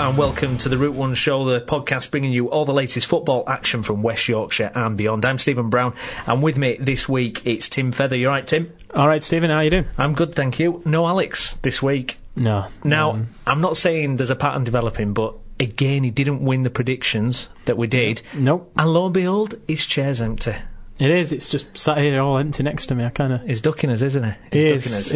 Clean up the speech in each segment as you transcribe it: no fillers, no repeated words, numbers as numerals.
and welcome to the Route 1 Show, the podcast bringing you all the latest football action from West Yorkshire and beyond. I'm Stephen Brown, and with me this week it's Tim Feather. You alright, Tim? Alright, Stephen, how are you doing? I'm good, thank you. No Alex this week. No. Now, I'm not saying there's a pattern developing, but again, he didn't win the predictions that we did. Nope. And lo and behold, his chair's empty. It is, it's just sat here all empty next to me. He's ducking us, isn't he? He is.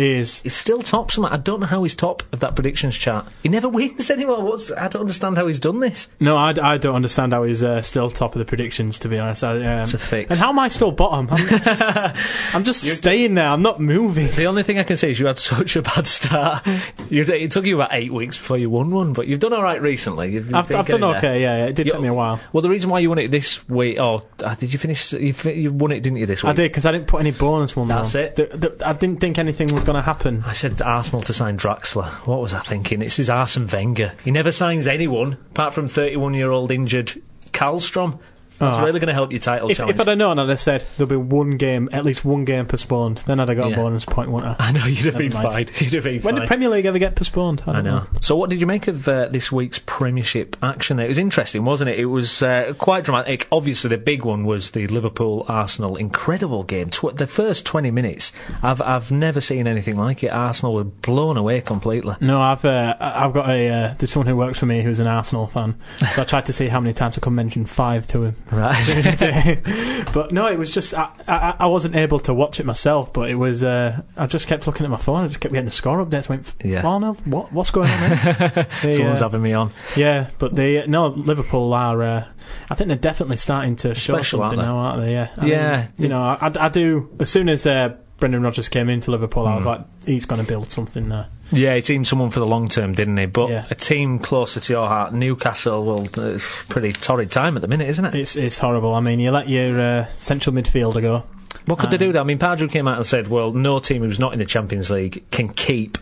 He's still top somehow. I don't know how he's top of that predictions chart. He never wins anymore. I don't understand how he's done this. No, I don't understand how he's still top of the predictions, to be honest. It's a fix. And how am I still bottom? I'm just staying there. I'm not moving. The only thing I can say is you had such a bad start. It took you about 8 weeks before you won one, but you've done all right recently. I've done okay, yeah. It did take me a while. Well, the reason why you won it this week... did you finish... You won it, didn't you, this week? I did, because I didn't put any bonus one. That's it. I didn't think anything was going to happen. I said Arsenal to sign Draxler. What was I thinking? It's his Arsene Wenger. He never signs anyone, apart from 31-year-old injured Karlstrom. That's really going to help your title challenge. If I'd have known, I'd have said there'll be at least one game postponed. Then I'd have got a bonus point, wouldn't I? I know, you'd have been fine. When did Premier League ever get postponed? I don't know. So what did you make of this week's Premiership action there? It was interesting, wasn't it? It was quite dramatic. Obviously, the big one was the Liverpool-Arsenal incredible game. The first 20 minutes, I've never seen anything like it. Arsenal were blown away completely. No, I've got there's someone who works for me who's an Arsenal fan. So I tried to see how many times I could mention 5 to him. Right. But no, it was just I wasn't able to watch it myself, but it was I just kept looking at my phone. I just kept getting the score updates. Went 4-0. What's going on there? Someone's having me on. Yeah, but Liverpool are I think they're definitely starting to show something now, aren't they? Yeah. I mean, I do. As soon as Brendan Rodgers came into Liverpool, I was like, he's going to build something there. Yeah, he teamed someone for the long term, didn't he? But a team closer to your heart, Newcastle, pretty torrid time at the minute, isn't it? It's horrible. I mean, you let your central midfielder go. What could they do? I mean, Pardew came out and said, well, no team who's not in the Champions League can keep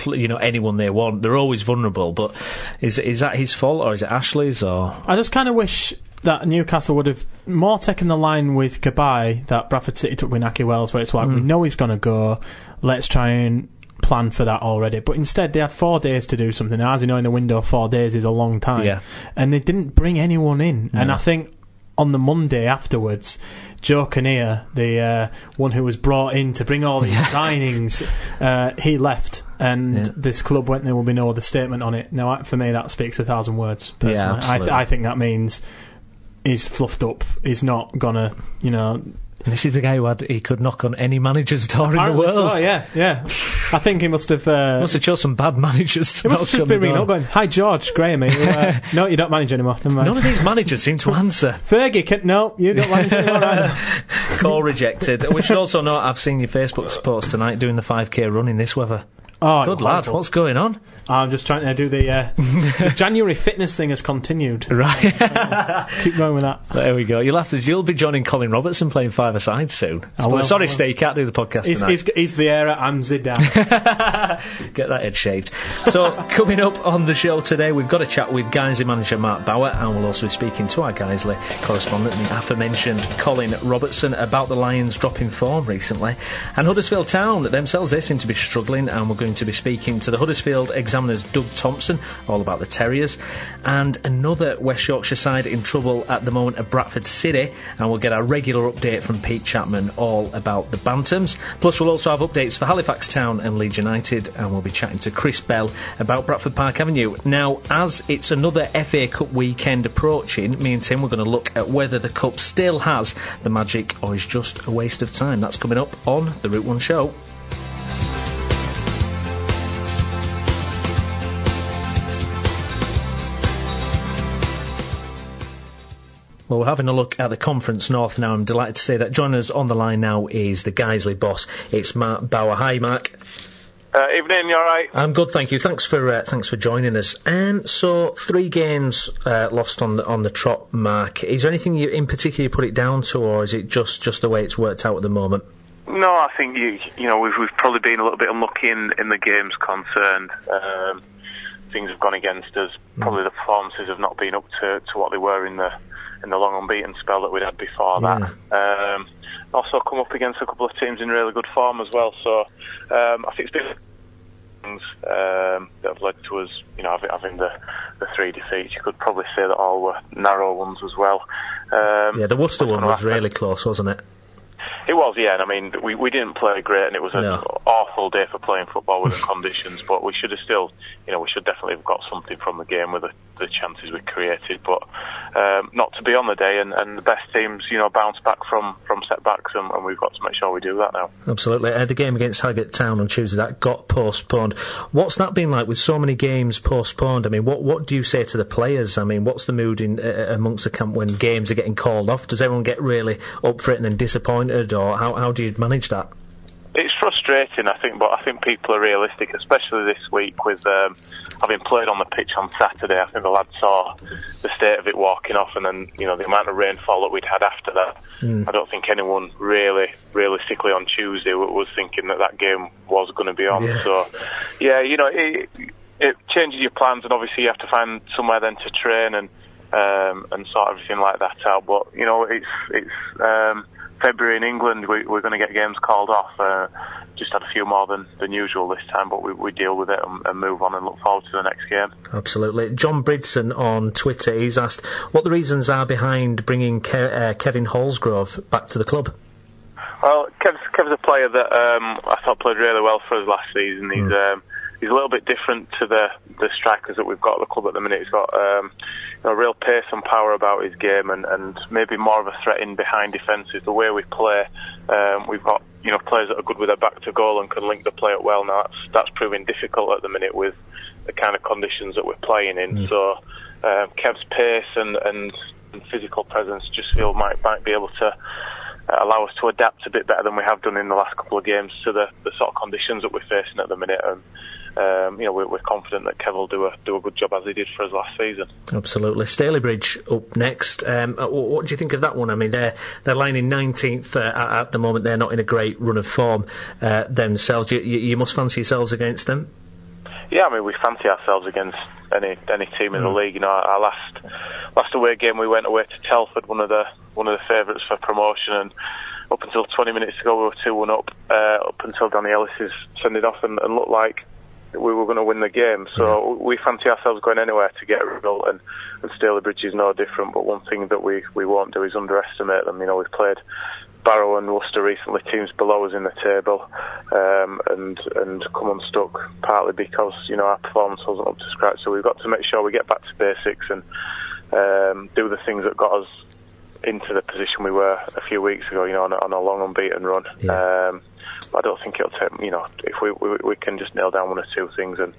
anyone they want. They're always vulnerable. But is that his fault, or is it Ashley's? Or I just kind of wish that Newcastle would have more taken the line with Cabaye that Bradford City took with Naki Wells, where it's like, we know he's going to go, let's try and plan for that already. But instead they had 4 days to do something. Now, as you know, in the window 4 days is a long time, and they didn't bring anyone in. And I think on the Monday afterwards, Joe Kinnear, the one who was brought in to bring all these signings, he left, and this club went, there will be no other statement on it. Now, for me, that speaks 1,000 words, personally. I think that means he's fluffed up. He's not gonna, And this is the guy he could knock on any manager's door in the world. So, yeah. I think he must have chose some bad managers to knock on the door. He must have been ringing up going, "Hi George, Graham, no, you don't manage anymore." None of these managers seem to answer. Fergie, no, you don't manage anymore either. Call rejected. We should also note, I've seen your Facebook post tonight doing the 5k run in this weather. Oh, good lad, what's going on? I'm just trying to do the January fitness thing has continued. Right. Keep going with that. There we go. You'll be joining Colin Robertson playing five-a-side soon. Sorry, Steve, you can't do the podcast tonight. He's Vieira, I'm Zidane. Get that head shaved. So, coming up on the show today, we've got a chat with Guiseley manager Mark Bauer, and we'll also be speaking to our Guiseley correspondent, the aforementioned Colin Robertson, about the Lions dropping form recently. And Huddersfield Town themselves, they seem to be struggling, and we're going to be speaking to the Huddersfield Examiner's Doug Thompson, all about the Terriers, and another West Yorkshire side in trouble at the moment at Bradford City, and we'll get our regular update from Pete Chapman all about the Bantams. Plus we'll also have updates for Halifax Town and Leeds United, and we'll be chatting to Chris Bell about Bradford Park Avenue. Now, as it's another FA Cup weekend approaching, me and Tim, we're going to look at whether the Cup still has the magic or is just a waste of time. That's coming up on the Route 1 Show. Well, we're having a look at the Conference North now. I'm delighted to say that joining us on the line now is the Guiseley boss. It's Mark Bauer. Hi, Mark. Evening, you all right? I'm good, thank you. Thanks for joining us. So 3 games lost on the trot, Mark. Is there anything in particular you put it down to, or is it just the way it's worked out at the moment? No, I think we've probably been a little bit unlucky in the games concerned. Things have gone against us. Probably the performances have not been up to what they were in the long unbeaten spell that we'd had before that. Also come up against a couple of teams in really good form as well. So I think it's been things that have led to us, having the the 3 defeats. You could probably say that all were narrow ones as well. The Worcester one was really close, wasn't it? It was, yeah, and I mean, we didn't play great, and it was an awful day for playing football with the conditions, but we should have still, we should definitely have got something from the game with the chances we created, but not to be on the day, and the best teams, bounce back from setbacks, and we've got to make sure we do that now. Absolutely. The game against Halifax Town on Tuesday, that got postponed. What's that been like with so many games postponed? I mean, what do you say to the players? I mean, what's the mood amongst the camp when games are getting called off? Does everyone get really up for it and then disappointed, or how do you manage that? It's frustrating, I think, but I think people are realistic, especially this week with having played on the pitch on Saturday. I think the lads saw the state of it walking off, and then the amount of rainfall that we'd had after that. I don't think anyone really realistically on Tuesday was thinking that game was going to be on. Yeah. So it changes your plans, and obviously you have to find somewhere then to train and sort everything like that out. But it's February in England, we're going to get games called off. Just had a few more than usual this time, but we deal with it and move on and look forward to the next game. Absolutely. John Bridson on Twitter, he's asked what the reasons are behind bringing Kevin Hallsgrove back to the club. Well, Kev's a player that I thought played really well for us last season. He's a little bit different to the strikers that we've got at the club at the minute. He's got real pace and power about his game, and maybe more of a threat in behind defences. The way we play, we've got players that are good with their back to goal and can link the play up well. Now that's proving difficult at the minute with the kind of conditions that we're playing in. So Kev's pace and physical presence just feel might be able to allow us to adapt a bit better than we have done in the last couple of games to the sort of conditions that we're facing at the minute. And we're confident that Kev will do a good job as he did for us last season. Absolutely. Stalybridge up next. What do you think of that one? I mean, they're lying in 19th at the moment. They're not in a great run of form themselves. You must fancy yourselves against them. Yeah, I mean, we fancy ourselves against any team in the league. Our last away game, we went away to Telford, one of the favourites for promotion, and up until 20 minutes ago we were 2-1 up until Danny Ellis's send it off and looked like we were going to win the game. So we fancy ourselves going anywhere to get a result, and Stalybridge is no different. But one thing that we won't do is underestimate them. We've played Barrow and Worcester recently, teams below us in the table, and come unstuck partly because our performance wasn't up to scratch. So we've got to make sure we get back to basics and do the things that got us into the position we were a few weeks ago, on a long unbeaten run. I don't think it'll take, if we can just nail down one or two things and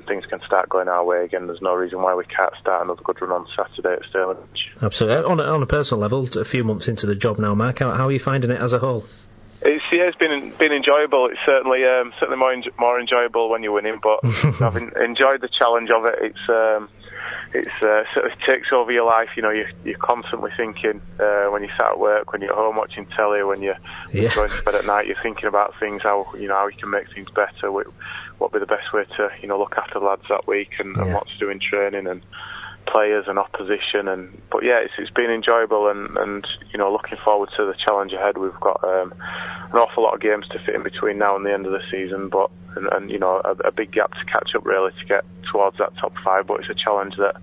things can start going our way again. There's no reason why we can't start another good run on Saturday at Stalybridge. Absolutely. On a personal level, a few months into the job now, Mark, how are you finding it as a whole? It's been enjoyable. It's certainly more enjoyable when you're winning, but I've enjoyed the challenge of it. It sort of takes over your life. You're constantly thinking when you start at work, when you're at home watching telly, when you're going to bed at night. You're thinking about things, how you can make things better. What would be the best way to look after the lads that week, and what to do in training and players and opposition. But it's been enjoyable, and looking forward to the challenge ahead. We've got an awful lot of games to fit in between now and the end of the season, but a big gap to catch up really to get towards that top 5. But it's a challenge that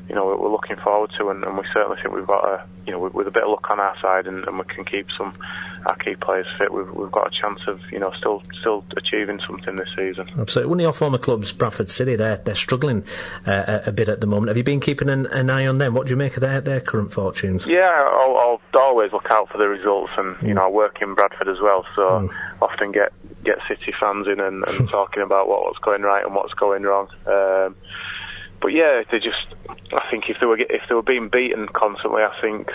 we're looking forward to, and we certainly think we've got with a bit of luck on our side, and we can keep our key players fit. We've got a chance of still achieving something this season. Absolutely. One of your former clubs, Bradford City, they're struggling a bit at the moment. Have you been keeping an eye on them? What do you make of their current fortunes? Yeah, I'll always look out for the results, and I work in Bradford as well, so often get City fans in and talking about what's going right and what's going wrong. But I think if they were being beaten constantly, I think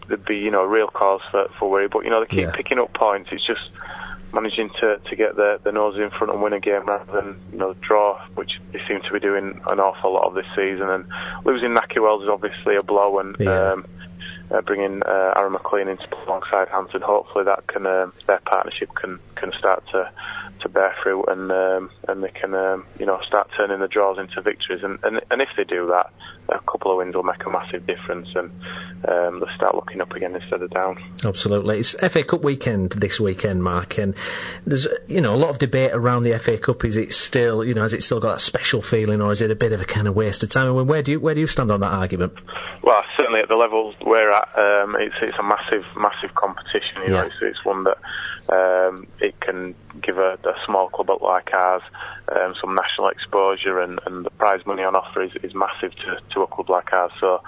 there'd be real cause for worry. But they keep picking up points. It's just managing to get the nose in front and win a game rather than draw, which they seem to be doing an awful lot of this season. And losing Naki Wells is obviously a blow, and bringing Aaron McLean into alongside Hanson, hopefully that can their partnership can can start to bear fruit, and they can start turning the draws into victories, and if they do that, a couple of wins will make a massive difference, and they'll start looking up again instead of down. Absolutely. It's FA Cup weekend this weekend, Mark, and there's a lot of debate around the FA Cup. Is it still, has it still got that special feeling, or is it a bit of a kind of waste of time? I mean, where do you stand on that argument? Well, certainly at the level we're at, it's a massive competition. It's one that it can give a small club like ours some national exposure, and the prize money on offer is massive to a club like ours. So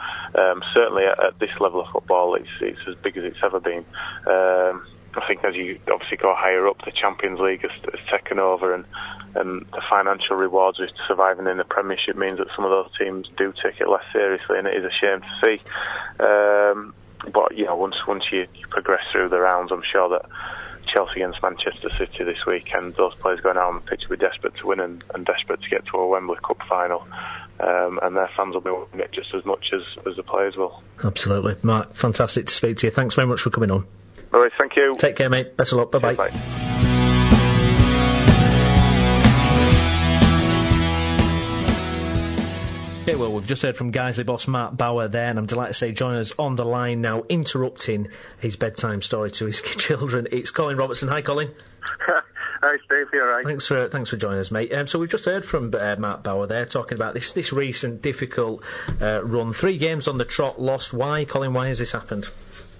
certainly at this level of football, it's as big as it's ever been. I think as you obviously go higher up, the Champions League has taken over, and the financial rewards with surviving in the Premiership means that some of those teams do take it less seriously, and it is a shame to see. But once you progress through the rounds, I'm sure that Chelsea against Manchester City this weekend, those players going out on the pitch will be desperate to win and desperate to get to a Wembley Cup final, and their fans will be wanting it just as much as the players will. Absolutely. Mark, fantastic to speak to you. Thanks very much for coming on. All right, thank you. Take care, mate. Best of luck. Bye-bye. Bye. Okay, well, we've just heard from Guiseley boss Mark Bauer there, and I'm delighted to say joining us on the line now, interrupting his bedtime story to his children, it's Colin Robertson. Hi, Colin. Hi, Steve. You all right? Thanks for joining us, mate. So we've just heard from Mark Bauer there, talking about this recent difficult run. 3 games on the trot, lost. Why, Colin? Why has this happened?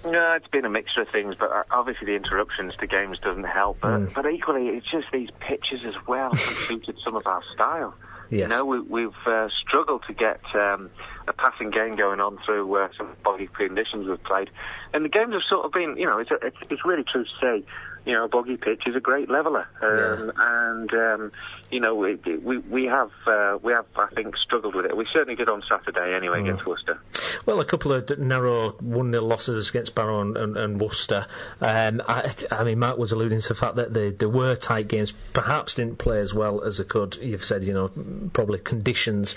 No, it's been a mixture of things, but obviously the interruptions to games doesn't help. But equally, it's just these pitches as well have suited some of our style. Yes. We've struggled to get a passing game going on through some boggy conditions we've played, and the games have sort of been, it's really true to say, a boggy pitch is a great leveller, and we have I think struggled with it. We certainly did on Saturday anyway against Worcester. Well, a couple of narrow 1-0 losses against Barrow and Worcester. I mean, Mark was alluding to the fact that there were tight games, perhaps didn't play as well as they could. You've said, probably conditions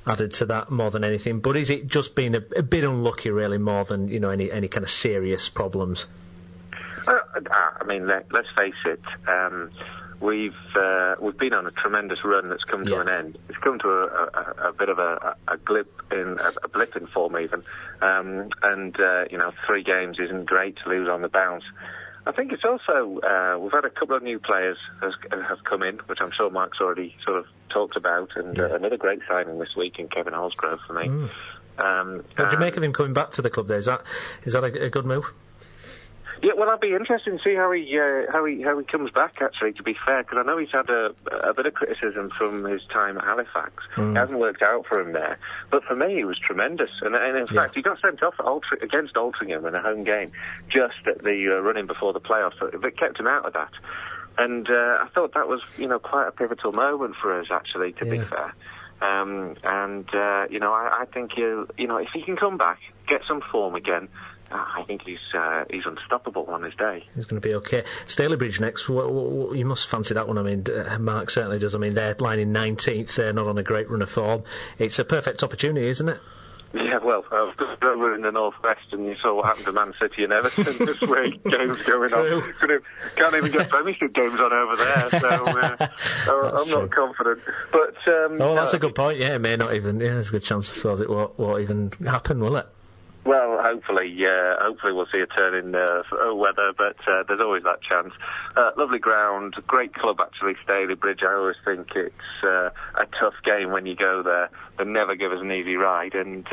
added to that more than anything. But is it just been a bit unlucky, really, more than any kind of serious problems? I mean, let's face it. We've been on a tremendous run that's come to an end. It's come to a bit of a blip in form even, and 3 games isn't great to lose on the bounce. I think it's also we've had a couple of new players have come in, which I'm sure Mark's already sort of talked about, and another great signing this week in Kevin Holsgrove for me. What do you make of him coming back to the club there? Is that a good move? Yeah, well, I'd be interested to see how he comes back. Actually, to be fair, because I know he's had a bit of criticism from his time at Halifax. It hasn't worked out for him there, but for me, he was tremendous. And in fact, he got sent off against Altrincham in a home game just at the running before the playoffs. That kept him out of that. And I thought that was, quite a pivotal moment for us, actually. To be fair. I think if he can come back, get some form again. I think he's unstoppable on his day. He's going to be okay. Stalybridge next. You must fancy that one. I mean, Mark certainly does. I mean, they're lying in 19th. They're not on a great run of form. It's a perfect opportunity, isn't it? Yeah, well, we're in the northwest, and you saw what happened to Man City and Everton this week. Games going on. Can't even get Premiership games on over there. So I'm not confident. But that's a good point. Yeah, it may not even. Yeah, there's a good chance. I suppose it won't even happen, will it? Well, hopefully we'll see a turn in weather, but there's always that chance. Lovely ground, great club actually, Stalybridge. I always think it's a tough game when you go there. They never give us an easy ride, and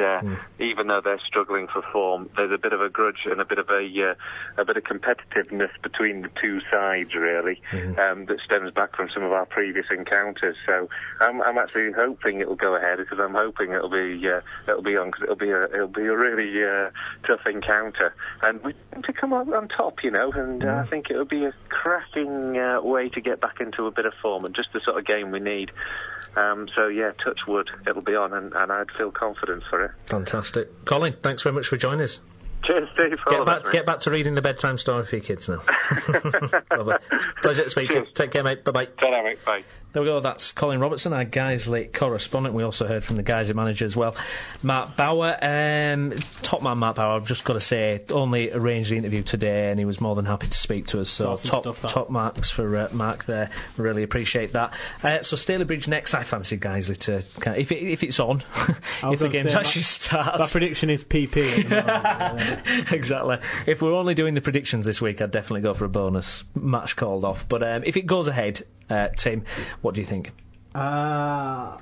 even though they're struggling for form, there's a bit of a grudge and a bit of competitiveness between the two sides, really, that stems back from some of our previous encounters. So I'm actually hoping it will go ahead, because I'm hoping it'll be on, because it'll be a really tough encounter, and we need to come up on top, and I think it'll be a cracking way to get back into a bit of form, and just the sort of game we need. Touch wood, it'll be on, and I'd feel confident for it. Fantastic. Colin, thanks very much for joining us. Cheers, Steve. Get back to reading the bedtime story for your kids now. Pleasure to speak to you. Take care, mate. Bye-bye. Ta-ra, mate. Bye. There we go, that's Colin Robertson, our Guiseley correspondent. We also heard from the Guiseley manager as well, Mark Bauer. Top man Mark Bauer, I've just got to say, only arranged the interview today and he was more than happy to speak to us, so top marks for Mark there. Really appreciate that. So Staley Bridge next. I fancy Guiseley to, if it's on, if the game actually starts. That prediction is PP. Exactly. If we're only doing the predictions this week, I'd definitely go for a bonus match called off. But if it goes ahead, Tim, what do you think? I'd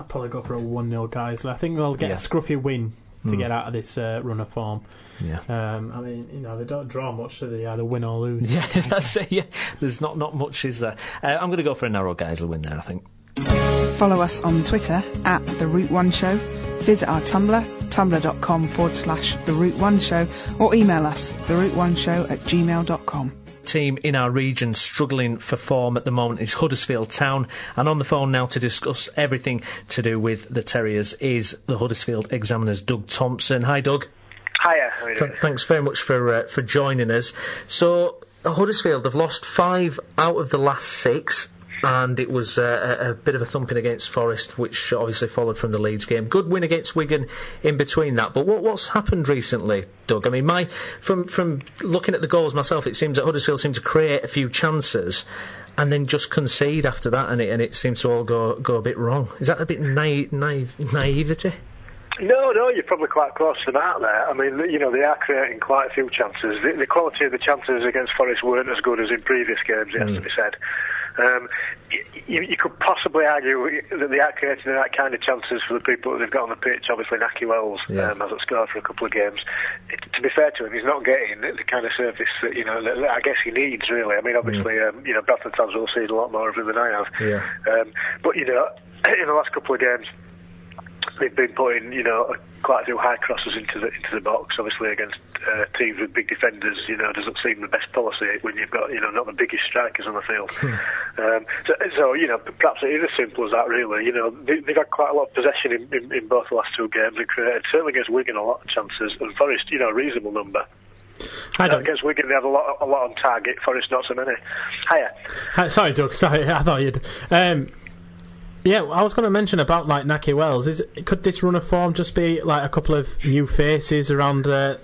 probably go for a 1-0 Guiseley. I think they'll get a scruffy win to get out of this run of form. Yeah. I mean, they don't draw much, so they either win or lose. Yeah, that's it. Yeah, there's not much, is there? I'm going to go for a narrow Guiseley win there, I think. Follow us on Twitter at The Route 1 Show. Visit our Tumblr, tumblr.com/The Route 1 Show, or email us, theroute1show@gmail.com. Team in our region struggling for form at the moment is Huddersfield Town, and on the phone now to discuss everything to do with the Terriers is the Huddersfield Examiner's Doug Thompson. Hi, Doug. Hiya. How are you doing? Thanks very much for joining us. So Huddersfield have lost 5 out of the last 6. And it was a bit of a thumping against Forest, which obviously followed from the Leeds game. Good win against Wigan in between that. But what's happened recently, Doug? I mean, from looking at the goals myself, it seems that Huddersfield seem to create a few chances and then just concede after that, and it seems to all go a bit wrong. Is that a bit naivety? No, you're probably quite close to that there. I mean, they are creating quite a few chances. The quality of the chances against Forest weren't as good as in previous games, it has to be said. You could possibly argue that they are creating the right kind of chances for the people that they've got on the pitch. Obviously, Naki Wells hasn't scored for a couple of games. To be fair to him, he's not getting the kind of service that that I guess he needs, really. I mean, obviously, Bradford fans will see a lot more of him than I have. Yeah. But in the last couple of games, they've been putting, quite a few high crosses into the box. Obviously, against teams with big defenders, doesn't seem the best policy when you've got, not the biggest strikers on the field. So perhaps it is as simple as that, really. They've had quite a lot of possession in both the last 2 games. They created, certainly against Wigan, a lot of chances, and Forest, a reasonable number. Against Wigan, they have a lot on target. Forest, not so many. Hiya. Sorry, Doug. Sorry, I thought you'd. Yeah, I was going to mention about Naki Wells. Could this run of form just be like a couple of new faces around the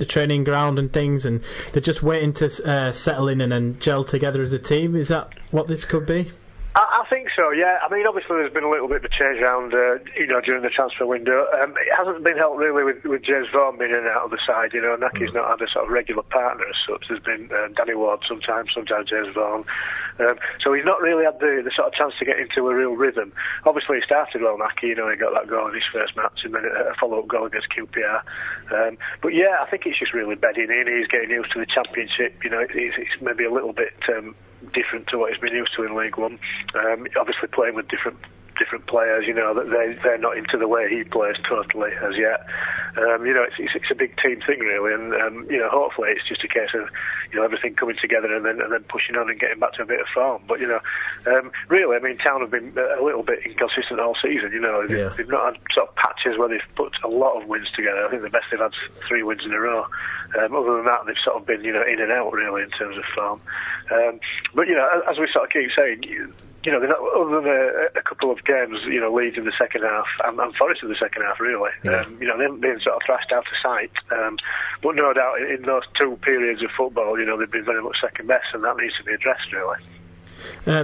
training ground and things, and they're just waiting to settle in and then gel together as a team? Is that what this could be? I think so, yeah. I mean, obviously there's been a little bit of a change around, during the transfer window. It hasn't been helped really with James Vaughan being in and out of the side. Naki's not had a sort of regular partner as such. There's been Danny Ward sometimes James Vaughan. So he's not really had the sort of chance to get into a real rhythm. Obviously he started well, Naki, he got that goal in his first match and then a follow-up goal against QPR. But yeah, I think it's just really bedding in. He's getting used to the Championship. It's maybe a little bit different to what he's been used to in League One. Obviously playing with different players, that they're not into the way he plays totally as yet. It's a big team thing really, and hopefully it's just a case of everything coming together and then pushing on and getting back to a bit of form. But really, I mean, Town have been a little bit inconsistent all season. They've not had sort of patches where they've put a lot of wins together. I think the best they've had 3 wins in a row. Other than that, they've sort of been in and out really in terms of form. But as we sort of keep saying, they're not, other than a couple of games, Leeds in the second half and Forest in the second half, really. Yeah. They haven't been sort of thrashed out of sight. But no doubt, in those 2 periods of football, they've been very much second best, and that needs to be addressed, really.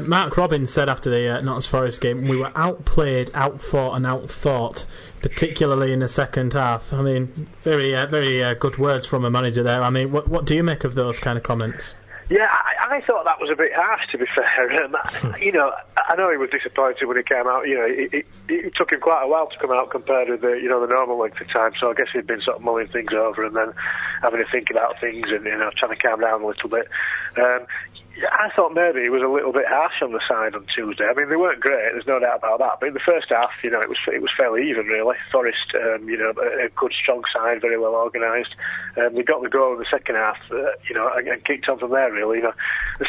Mark Robbins said after the Notts Forest game, we were outplayed, outfought and outthought, particularly in the second half. I mean, very good words from a manager there. I mean, what do you make of those kind of comments? Yeah, I thought that was a bit harsh, to be fair. I know he was disappointed when he came out. It took him quite a while to come out compared with the normal length of time. So I guess he'd been sort of mulling things over and then having to think about things and trying to calm down a little bit. I thought maybe he was a little bit harsh on the side on Tuesday. I mean, they weren't great, there's no doubt about that. But in the first half, it was fairly even, really. Forest, a good, strong side, very well organised. They got the goal in the second half, and kicked on from there, really. As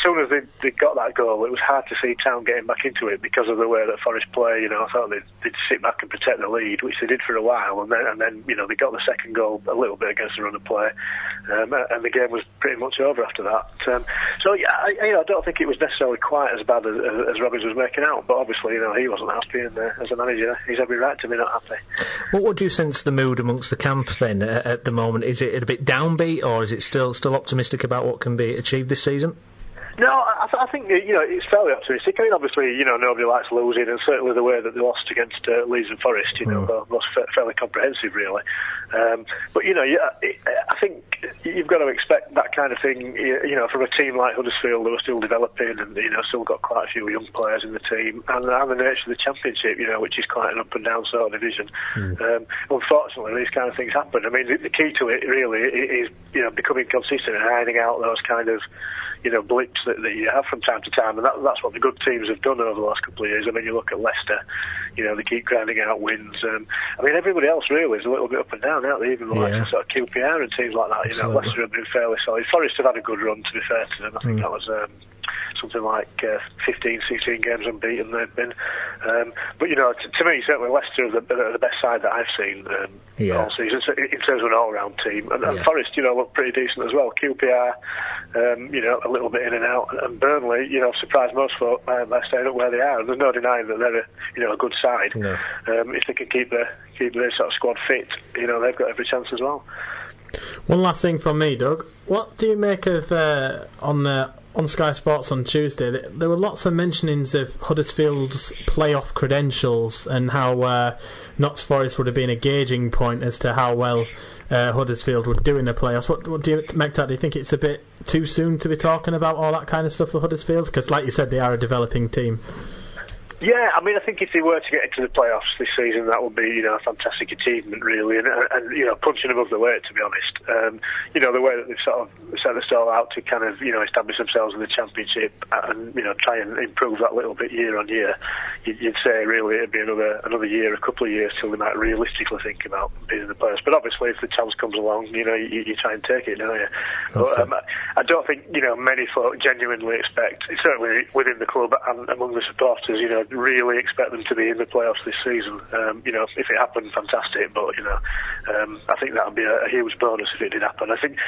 soon as they got that goal, it was hard to see Town getting back into it because of the way that Forest play. I thought they'd sit back and protect the lead, which they did for a while, and then they got the second goal a little bit against the run of play, and the game was pretty much over after that. So yeah. I don't think it was necessarily quite as bad as Robbins was making out, but obviously, he wasn't happy, and as a manager, he's every right to be not happy. Well, what do you sense the mood amongst the camp then at the moment? Is it a bit downbeat, or is it still optimistic about what can be achieved this season? No, I think it's fairly optimistic. I mean, obviously, nobody likes losing, and certainly the way that they lost against Leeds and Forest, was fairly comprehensive, really. But I think you've got to expect that kind of thing. From a team like Huddersfield, who are still developing, and still got quite a few young players in the team, and the nature of the Championship, which is quite an up and down sort of division. Unfortunately, these kind of things happen. I mean, the key to it really is becoming consistent and ironing out those kind of blips that you have from time to time, and that's what the good teams have done over the last couple of years. I mean, you look at Leicester, they keep grinding out wins. I mean, everybody else really is a little bit up and down, aren't they? Even the likes of sort of QPR and teams like that. Leicester have been fairly solid. Forest have had a good run, to be fair to them. I think that was something like 15, 16 games unbeaten they've been. But to me, certainly Leicester are the best side that I've seen all season in terms of an all-round team. And Forest, look pretty decent as well. QPR, a little bit in and out, and Burnley, surprised most folk by staying up where they are. And there's no denying that they're a good side. No. If they can keep their sort of squad fit, they've got every chance as well. One last thing from me, Doug. What do you make of on Sky Sports on Tuesday? There were lots of mentionings of Huddersfield's playoff credentials and how Notts Forest would have been a gauging point as to how well Huddersfield would do in the playoffs. What do you make that? Do you think it's a bit too soon to be talking about all that kind of stuff for Huddersfield? Because, like you said, they are a developing team. Yeah, I mean, I think if they were to get into the playoffs this season, that would be, a fantastic achievement, really, and punching above the weight, to be honest. The way that they've sort of set the stall out to kind of, establish themselves in the Championship and, try and improve that little bit year on year, you'd say, really, it'd be another year, a couple of years till they might realistically think about being in the playoffs. But obviously, if the chance comes along, you try and take it, don't you? But, I don't think, many folk genuinely expect, certainly within the club and among the supporters, really expect them to be in the playoffs this season. If it happened, fantastic, but I think that would be a huge bonus if it did happen. I think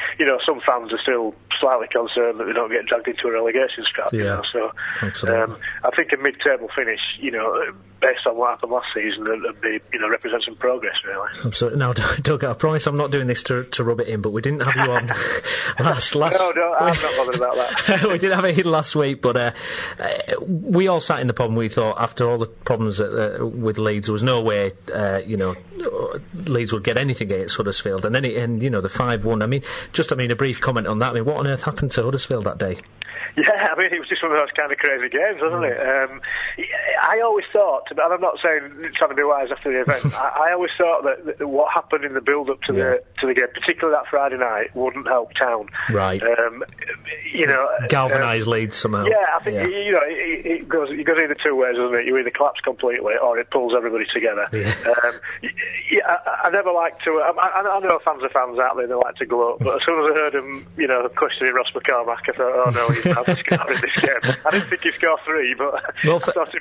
some fans are still slightly concerned that they don't get dragged into a relegation scrap. So I think a mid-table finish, based on what happened last season, would be represent some progress, really. Absolutely. Now, Doug, I promise I'm not doing this to rub it in, but we didn't have you on last. No, I'm not bothered about that. We did have it in last week, but we all sat in the pub and we thought, after all the problems with Leeds, there was no way, Leeds would get anything against Huddersfield, and then the 5-1. A brief comment on that. I mean, what on earth happened to Huddersfield that day? Yeah, I mean, it was just one of those kind of crazy games, wasn't it? I always thought, and I'm not trying to be wise after the event, I always thought that what happened in the build-up to the game, particularly that Friday night, wouldn't help Town. Right. Galvanise Leeds somehow. Yeah, I think, it goes either two ways, doesn't it? You either collapse completely or it pulls everybody together. Yeah. I never like to... I know fans are fans out there, they like to gloat, but as soon as I heard him, questioning Ross McCormack, I thought, oh no, he's not scoring in this game. I didn't think he'd score 3, but I thought he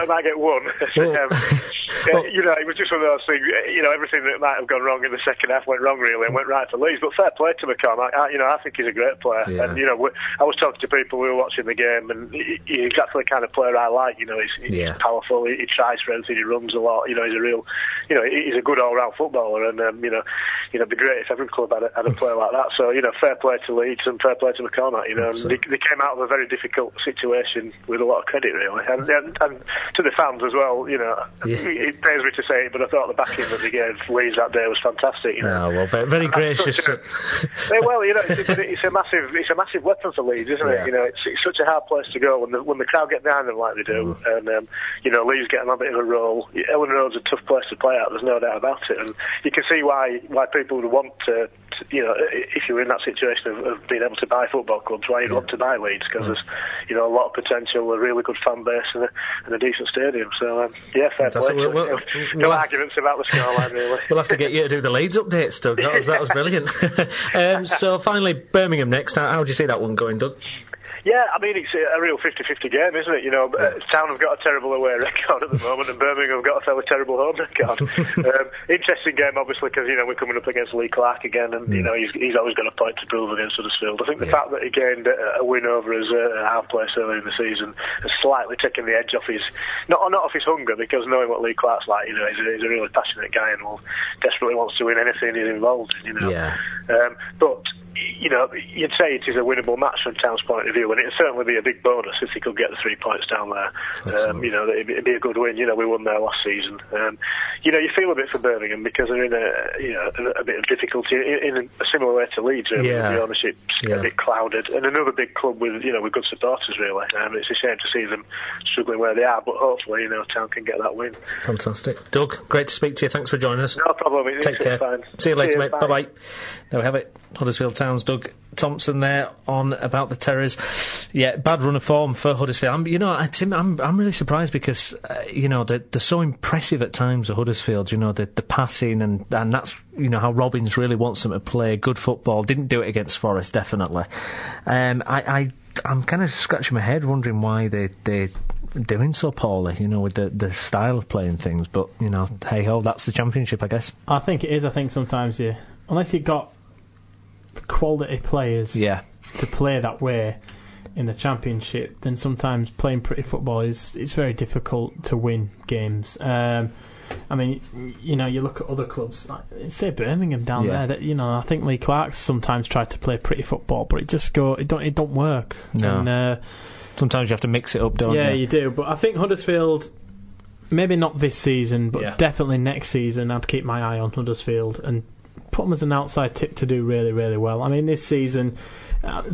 might get 1. It was just one of those things, everything that might have gone wrong in the second half went wrong, really, and went right for Leeds. But fair play to McCormack. I think he's a great player. Yeah. And, I was talking to people who were watching the game, and he's exactly the kind of player I like. He's powerful, he tries for everything, he runs a lot. He's a real, he's a good all-round footballer, and, it'd be great if every club had a player like that. So, fair play to Leeds and fair play to McCormack. They came out of a very difficult situation with a lot of credit, really. And to the fans as well, it pains me to say it, but I thought the backing that they gave Leeds that day was fantastic. Very, very gracious. It's a massive weapon for Leeds, isn't it? It's such a hard place to go when the crowd get behind them like they do, and Leeds getting a bit of a roll. Ellen Road's a tough place to play at. There's no doubt about it, and you can see why people would want to. If you were in that situation of being able to buy football clubs, why you'd want to buy Leeds, because there's a lot of potential, a really good fan base, and a decent stadium. So fair play. No arguments about the scoreline, really. We'll have to get you to do the Leeds updates, Doug. That was brilliant. So finally, Birmingham next. How do you see that one going, Doug? Yeah, I mean, it's a real 50-50 game, isn't it? Town have got a terrible away record at the moment, and Birmingham have got a fairly terrible home record. Interesting game, obviously, because, we're coming up against Lee Clark again, and, he's always got a point to prove against Huddersfield. I think the fact that he gained a win over us at half place earlier in the season has slightly taken the edge off his, not off his hunger, because knowing what Lee Clark's like, he's a really passionate guy and desperately wants to win anything he's involved in, But you'd say it is a winnable match from Town's point of view, and it'd certainly be a big bonus if he could get the 3 points down there. It'd be a good win. We won there last season. You feel a bit for Birmingham because they're in a bit of difficulty in a similar way to Leeds. Really, the ownership's a bit clouded, and another big club with good supporters. Really, it's a shame to see them struggling where they are, but hopefully, Town can get that win. Fantastic, Doug. Great to speak to you. Thanks for joining us. No problem. Take care. Fine. See you later, mate. Bye Bye. There we have it. Huddersfield Town's Doug Thompson there on about the Terriers. Yeah, bad run of form for Huddersfield. Tim, I'm really surprised because they're so impressive at times at Huddersfield. The passing and that's how Robbins really wants them to play good football. Didn't do it against Forest, definitely. I'm kind of scratching my head wondering why they're doing so poorly, with the style of playing things. But hey ho, that's the Championship, I guess. I think it is. I think sometimes unless you've got quality players to play that way in the Championship, then sometimes playing pretty football it's very difficult to win games. You look at other clubs, like say Birmingham down there. That I think Lee Clark's sometimes tried to play pretty football, but it don't work. No. And, sometimes you have to mix it up, don't you? Yeah, you do. But I think Huddersfield, maybe not this season, but definitely next season, I'd keep my eye on Huddersfield and put them as an outside tip to do really, really well. I mean, this season,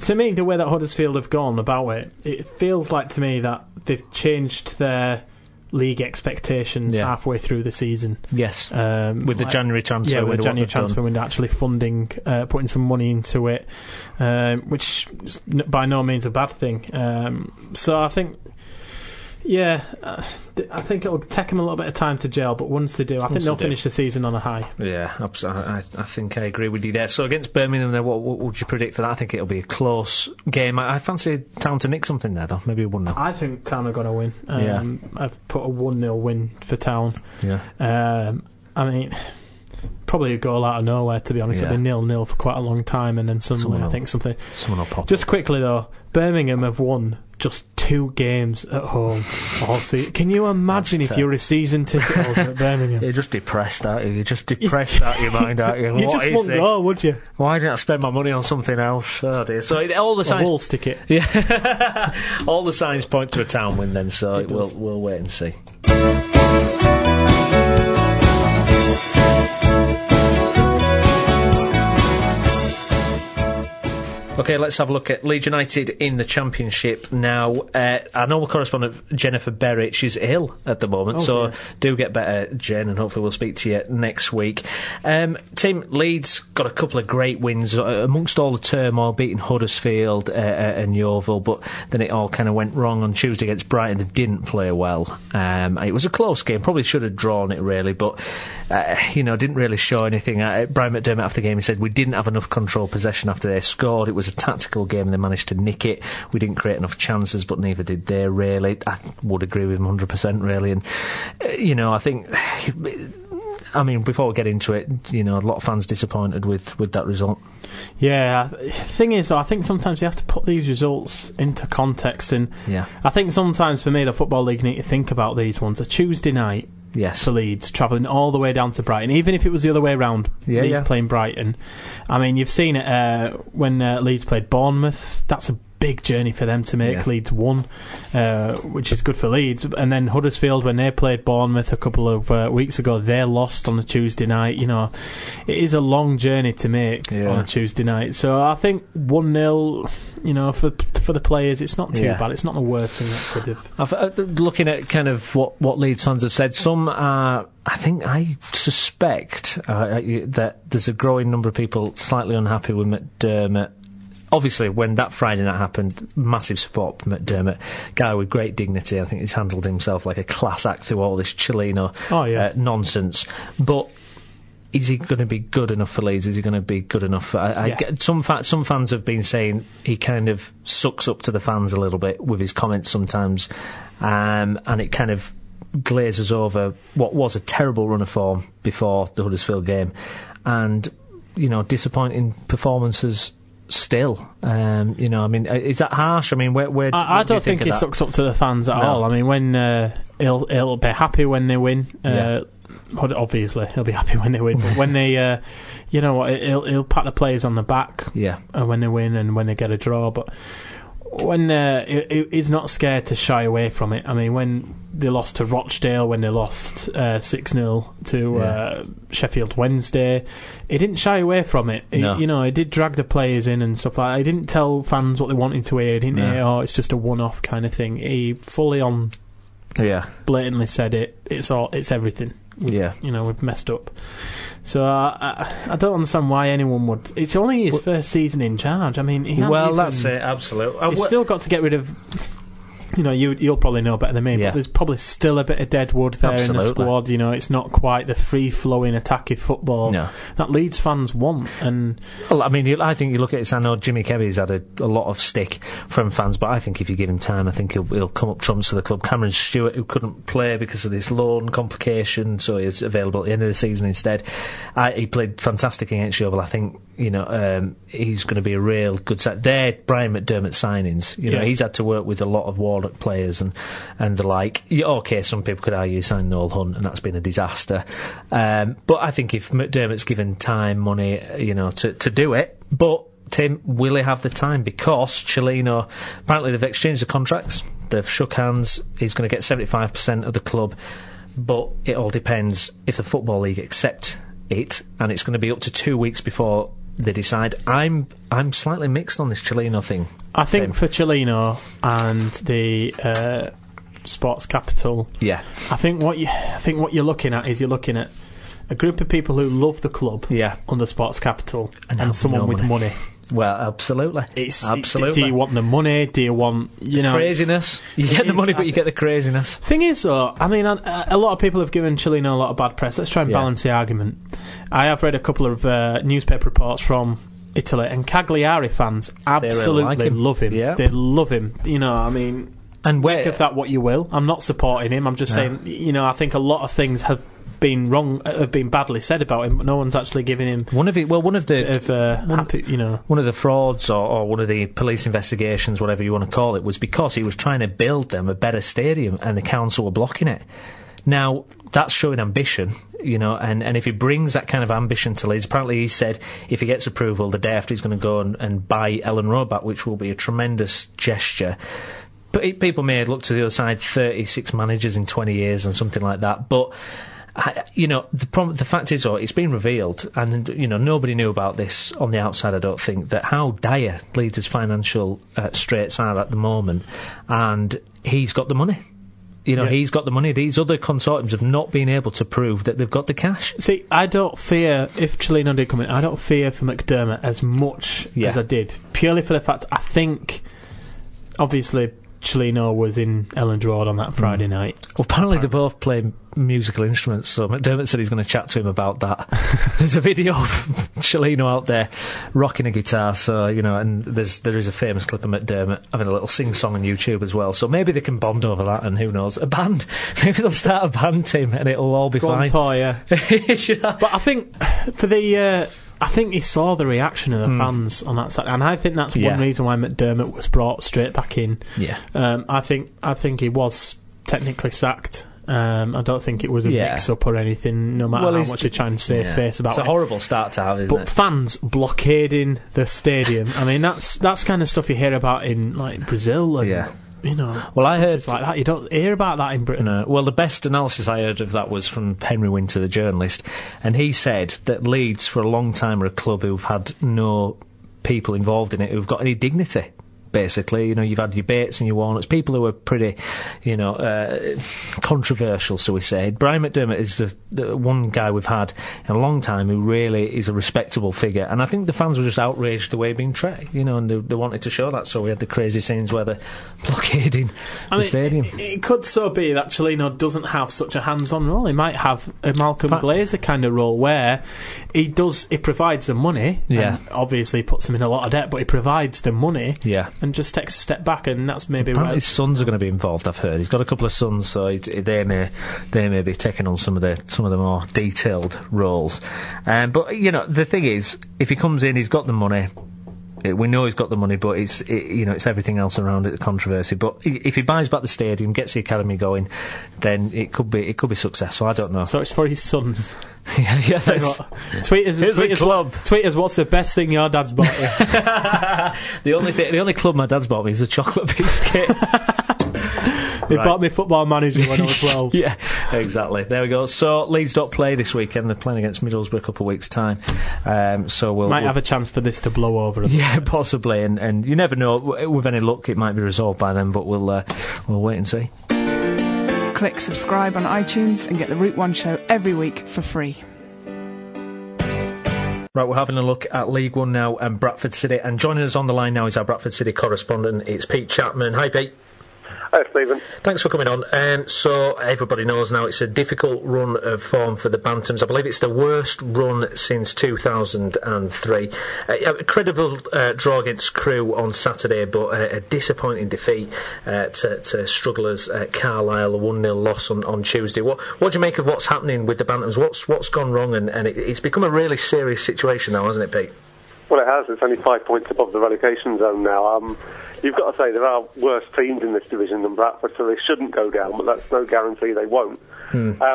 to me, the way that Huddersfield have gone about it feels like to me that they've changed their league expectations halfway through the season. Yes, with the January transfer window. Yeah, with the January transfer window, actually funding, putting some money into it, which is by no means a bad thing. So I think... I think it'll take them a little bit of time to gel, but once they do, I think they'll finish the season on a high. Yeah, absolutely. I think I agree with you there. So against Birmingham, then, what would you predict for that? I think it'll be a close game. I fancy Town to nick something there, though. Maybe a 1-0. I think Town are going to win. I've put a 1-0 win for Town. Yeah. Probably a goal out of nowhere, to be honest. It'll be 0-0 for quite a long time, and then suddenly I think someone will pop just up. Quickly though, Birmingham have won just 2 games at home all season. Can you imagine if you're a season ticket holder at Birmingham? You're just depressed, aren't you? You're just depressed out of your mind, aren't you? You just wouldn't go, would you? Why didn't I spend my money on something else? Oh dear. So all the signs... A Wolves ticket. Yeah. All the signs point to a Town win then, so we'll wait and see. OK, let's have a look at Leeds United in the Championship now. Our normal correspondent, Jennifer Berry, she's ill at the moment, so do get better, Jen, and hopefully we'll speak to you next week. Tim, Leeds got a couple of great wins amongst all the turmoil, beating Huddersfield and Yeovil, but then it all kind of went wrong on Tuesday against Brighton. They didn't play well. It was a close game, probably should have drawn it really, but didn't really show anything. Brian McDermott after the game, he said, we didn't have enough control possession after they scored. It was a tactical game and they managed to nick it. We didn't create enough chances, but neither did they really. I would agree with him 100% really, and I think before we get into it, a lot of fans disappointed with that result. Yeah, thing is, I think sometimes you have to put these results into context, and I think sometimes for me the Football League need to think about these ones. A Tuesday night for Leeds, travelling all the way down to Brighton, even if it was the other way around, Leeds playing Brighton. You've seen it when Leeds played Bournemouth. That's a big journey for them to make. Leeds won, which is good for Leeds. And then Huddersfield, when they played Bournemouth a couple of weeks ago, they lost on a Tuesday night. It is a long journey to make on a Tuesday night. So I think 1-0, for the players, it's not too bad. It's not the worst thing that could have. Looking at kind of what Leeds fans have said, some are... I suspect that there's a growing number of people slightly unhappy with McDermott. Obviously, when that Friday night happened, massive support for McDermott. Guy with great dignity. I think he's handled himself like a class act through all this Chileno nonsense. But is he going to be good enough for Leeds? Is he going to be good enough? Some fans have been saying he kind of sucks up to the fans a little bit with his comments sometimes, and it kind of glazes over what was a terrible run of form before the Huddersfield game, and disappointing performances still. Is that harsh? I mean, where I don't think he sucks up to the fans at all. I mean, when he'll be happy when they win. Obviously, he'll be happy when they win. But when they, he'll pat the players on the back. Yeah. When they win and when they get a draw, but when he's not scared to shy away from it. I mean, when they lost to Rochdale, when they lost 6-0 to Sheffield Wednesday, he didn't shy away from it. He did drag the players in and stuff like that. He didn't tell fans what they wanted to hear. He didn't hear, it's just a one-off kind of thing. He fully on, blatantly said it's everything. We've messed up. So I don't understand why anyone would. It's only his first season in charge. I mean, that's it. Absolutely. He's still got to get rid of. You'll probably know better than me, but there's probably still a bit of dead wood there in the squad. It's not quite the free-flowing, attacking football that Leeds fans want. And I think you look at it. I know Jimmy Kevy's had a lot of stick from fans, but I think if you give him time, I think he'll come up trumps for the club. Cameron Stewart, who couldn't play because of this loan complication, so he's available at the end of the season instead. He played fantastic against Yeovil. I think he's going to be a real good set. They're Brian McDermott signings. He's had to work with a lot of Warnock players and the like. Okay, some people could argue he signed Noel Hunt and that's been a disaster. But I think if McDermott's given time, money, to do it, but Tim, will he have the time? Because Cellino, apparently they've exchanged the contracts, they've shook hands, he's going to get 75% of the club, but it all depends if the Football League accept it, and it's going to be up to 2 weeks before they decide. I'm slightly mixed on this Cellino thing. I think for Cellino and the sports capital, I think what you're looking at is a group of people who love the club under sports capital and someone with money. Well, absolutely. Do you want the money? Do you want craziness? You get the money, but you get the craziness. Thing is, though, I mean, a lot of people have given Cellino a lot of bad press. Let's try and balance the argument. I have read a couple of newspaper reports from Italy, and Cagliari fans absolutely love him. Yeah. They love him. And make of that what you will. I'm not supporting him. I'm just saying, I think a lot of things have been badly said about him, but no one's actually giving him one of the frauds or one of the police investigations, whatever you want to call it, was because he was trying to build them a better stadium and the council were blocking it. Now that's showing ambition, and if he brings that kind of ambition to Leeds, apparently he said if he gets approval the day after he's going to go and buy Ellen Road back, which will be a tremendous gesture. But people may look to the other side, 36 managers in 20 years and something like that, but the fact is, it's been revealed, and nobody knew about this on the outside. I don't think that how dire Leeds' financial straits are at the moment, and he's got the money. He's got the money. These other consortiums have not been able to prove that they've got the cash. See, I don't fear if Cellino did come in. I don't fear for McDermott as much as I did, purely for the fact I think, obviously, Cellino was in Elland Road on that Friday night. Well, apparently they both play musical instruments, so McDermott said he's going to chat to him about that. There's a video of Cellino out there rocking a guitar, so and there is a famous clip of McDermott having a little sing-song on YouTube as well, so maybe they can bond over that, and who knows, a band. Maybe they'll start a band, Tim, and it'll all be fine. But I think for the I think he saw the reaction of the fans on that side, and I think that's one reason why McDermott was brought straight back in. I think he was technically sacked. I don't think it was a mix-up or anything, no matter how much you try and save face about it. It's a horrible start to have, isn't it? But fans blockading the stadium, I mean, that's kind of stuff you hear about in like Brazil and I heard like that. You don't hear about that in Britain. Well, the best analysis I heard of that was from Henry Winter, the journalist, and he said that Leeds for a long time are a club who've had no people involved in it who've got any dignity. basically. You know, you've had your Bates and your Warnocks, people who are pretty, controversial, so we say. Brian McDermott is the one guy we've had in a long time who really is a respectable figure, and I think the fans were just outraged the way he'd been treated, and they wanted to show that, so we had the crazy scenes where they're blockading the stadium. It could so be that Cellino doesn't have such a hands-on role. He might have a Malcolm Glazer kind of role where he provides the money, and obviously puts him in a lot of debt, but he provides the money, and just takes a step back, and that's maybe where his sons are going to be involved. I've heard he's got a couple of sons, so they may be taking on some of the more detailed roles. But the thing is, if he comes in, he's got the money. We know he's got the money, but it's everything else around it, the controversy. But if he buys back the stadium, gets the academy going, then it could be successful. I don't know. So it's for his sons. yeah. Tweet us what's the best thing your dad's bought you. The only club my dad's bought me is a chocolate biscuit. He bought me Football Manager when I was 12. Yeah, exactly. There we go. So Leeds don't play this weekend. They're playing against Middlesbrough a couple of weeks' time. So we'll have a chance for this to blow over. Yeah, possibly. And you never know. With any luck, it might be resolved by then. But we'll wait and see. Click subscribe on iTunes and get the Route 1 show every week for free. Right, we're having a look at League One now and Bradford City. And joining us on the line now is our Bradford City correspondent. It's Pete Chapman. Hi, Pete. Hi, Stephen. Thanks for coming on. So everybody knows now it's a difficult run of form for the Bantams. I believe it's the worst run since 2003. A credible draw against Crewe on Saturday, but a disappointing defeat to strugglers at Carlisle, a 1-0 loss on Tuesday. What do you make of what's happening with the Bantams? What's gone wrong? And it's become a really serious situation now, hasn't it, Pete? Well, it has. It's only 5 points above the relegation zone now. You've got to say there are worse teams in this division than Bradford, so they shouldn't go down, but that's no guarantee they won't. The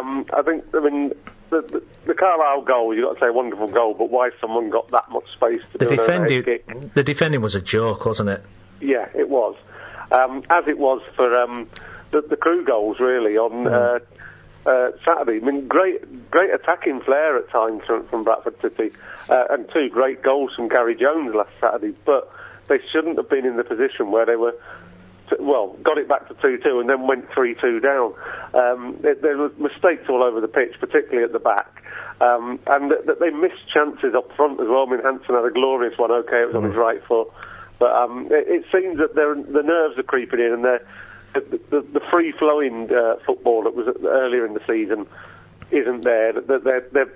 Carlisle goal, you've got to say, a wonderful goal, but why someone got that much space to do an overhead kick? The defending was a joke, wasn't it? Yeah, it was. As it was for the Crewe goals, really, on Saturday. I mean, great attacking flair at times from Bradford City, and 2 great goals from Gary Jones last Saturday, but they shouldn't have been in the position where they were, got it back to 2-2 and then went 3-2 down. There were mistakes all over the pitch, particularly at the back, and that they missed chances up front as well. I mean, Hansen had a glorious one, it was on his right foot, but it seems that the nerves are creeping in, and the free-flowing football that was earlier in the season isn't there. They're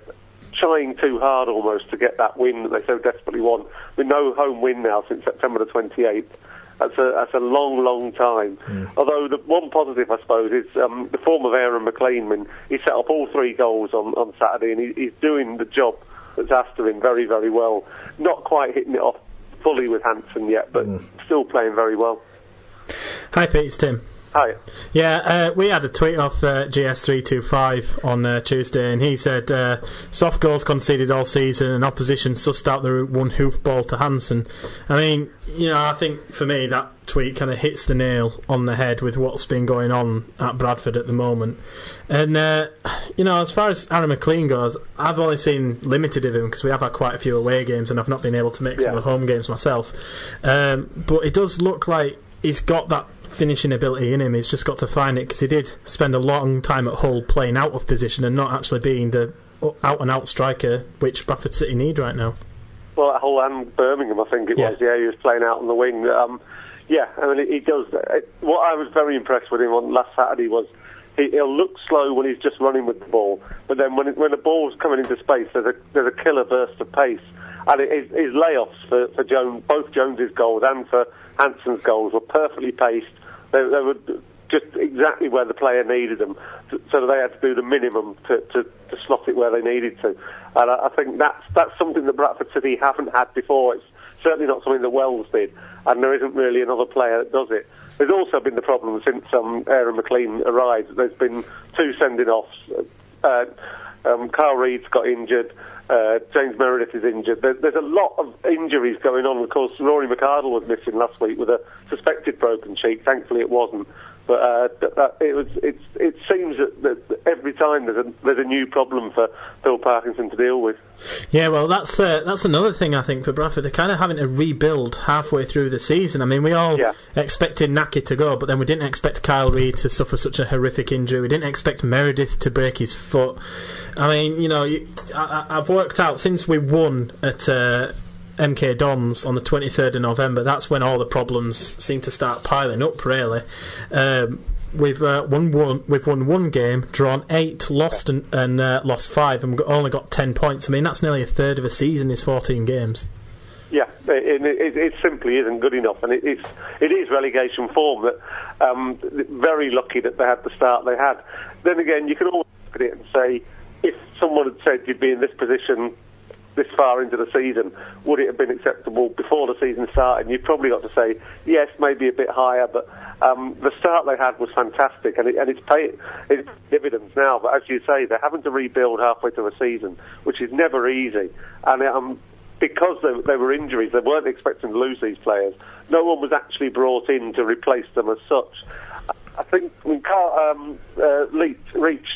trying too hard almost to get that win that they so desperately want. With no home win now since September the 28th. That's a long, long time. Although the one positive, I suppose, is the form of Aaron McLean. When he set up all 3 goals on Saturday, and he's doing the job that's asked of him very, very well. Not quite hitting it off fully with Hansen yet, but still playing very well. Hi, Pete, it's Tim. Hi. Yeah, we had a tweet off GS325 on Tuesday, and he said soft goals conceded all season and opposition sussed out the one hoof ball to Hansen. I mean, I think for me that tweet kind of hits the nail on the head with what's been going on at Bradford at the moment. And as far as Aaron McLean goes, I've only seen limited of him because we have had quite a few away games and I've not been able to make some of the home games myself. But it does look like he's got that finishing ability in him. He's just got to find it, because he did spend a long time at Hull playing out of position and not actually being the out-and-out striker which Bradford City need right now. Well, at Hull and Birmingham, I think it was. Yeah, he was playing out on the wing. He does. What I was very impressed with him on last Saturday was he'll look slow when he's just running with the ball, but then when the ball's coming into space, there's a killer burst of pace. And his layoffs for Jones, both Jones's goals and for Hansen's goals, were perfectly paced. They were just exactly where the player needed them, so they had to do the minimum to slot it where they needed to. And I think that's something that Bradford City haven't had before. It's certainly not something that Wells did, and there isn't really another player that does it. There's also been the problem since Aaron McLean arrived. There's been 2 sending-offs. Carl Reed's got injured. James Meredith is injured. There's a lot of injuries going on. Of course, Rory McArdle was missing last week with a suspected broken cheek. Thankfully, it wasn't. But it seems that every time there's a new problem for Phil Parkinson to deal with. Yeah, well, that's another thing I think for Bradford. They're kind of having to rebuild halfway through the season. I mean, we all expected Naki to go, but then we didn't expect Kyle Reid to suffer such a horrific injury. We didn't expect Meredith to break his foot. I mean, you know, I've worked out since we won at MK Dons on the 23rd of November, that's when all the problems seem to start piling up, really. We've won one game, drawn 8, lost and lost 5, and only got 10 points. I mean, that's nearly a third of a season is 14 games. Yeah, it simply isn't good enough, and it is relegation form. That very lucky that they had the start they had. Then again, you can always look at it and say, if someone had said you'd be in this position this far into the season, would it have been acceptable before the season started? And you've probably got to say yes, maybe a bit higher, but the start they had was fantastic, and it's paid dividends now. But as you say, they're having to rebuild halfway through a season, which is never easy. And because there were injuries, they weren't expecting to lose these players. No one was actually brought in to replace them as such. I think Reach,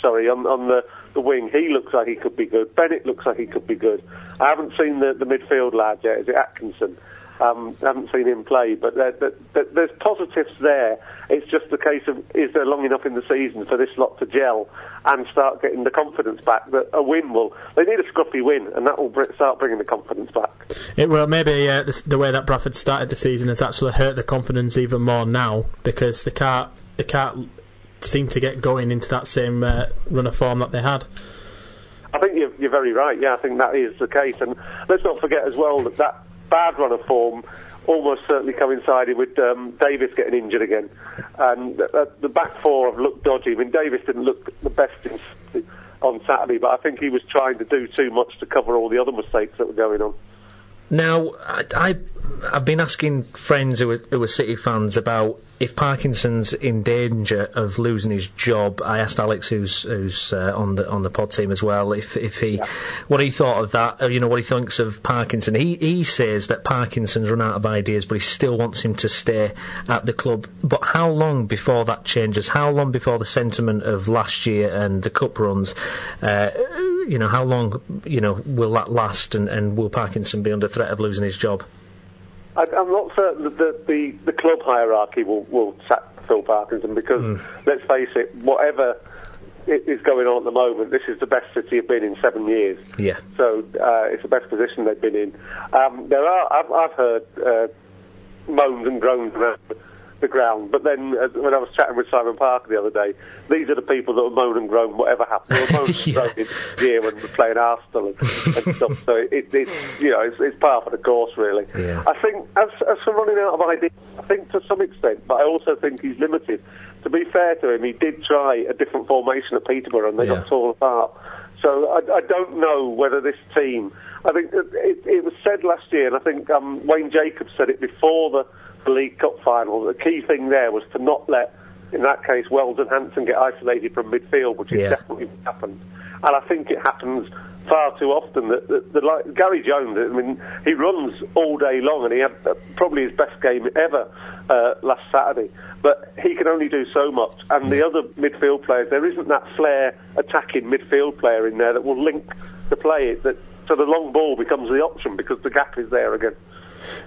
on the wing, he looks like he could be good. Bennett looks like he could be good. I haven't seen the midfield lad yet. Is it Atkinson? I haven't seen him play, but there's positives there. It's just a case of, is there long enough in the season for this lot to gel and start getting the confidence back that a win will... They need a scruffy win, and that will start bringing the confidence back. Maybe the way that Bradford started the season has actually hurt the confidence even more now, because they can't seem to get going into that same run of form that they had. I think you're very right. Yeah, I think that is the case. And let's not forget as well that bad run of form almost certainly coincided with Davis getting injured again. And the back four have looked dodgy. I mean, Davis didn't look the best on Saturday, but I think he was trying to do too much to cover all the other mistakes that were going on. Now, I've been asking friends who are City fans about if Parkinson's in danger of losing his job. I asked Alex, who's on the pod team as well, if he what he thought of that. What he thinks of Parkinson. He says that Parkinson's run out of ideas, but he still wants him to stay at the club. But how long before that changes? How long before the sentiment of last year and the cup runs? How long will that last, and will Parkinson be under threat of losing his job? I'm not certain that the club hierarchy will sack Phil Parkinson, because let's face it, whatever is going on at the moment, this is the best City have been in 7 years. Yeah. So it's the best position they've been in. I've heard moans and groans around the ground, but then when I was chatting with Simon Parker the other day, these are the people that will moan and groan whatever happens. They were moan and groan in the year when we're playing Arsenal and stuff. So it's part of the course, really. Yeah. I think as for running out of ideas, I think to some extent, but I also think he's limited. To be fair to him, he did try a different formation at Peterborough and they got torn apart. So I don't know whether this team... I think it was said last year, and I think Wayne Jacobs said it before the League Cup final. The key thing there was to not let, in that case, Wells and Hansen get isolated from midfield, which is definitely what happened. And I think it happens far too often. Like Gary Jones, I mean, he runs all day long, and he had probably his best game ever last Saturday. But he can only do so much. And the other midfield players, there isn't that flair attacking midfield player in there that will link the play. So the long ball becomes the option because the gap is there again.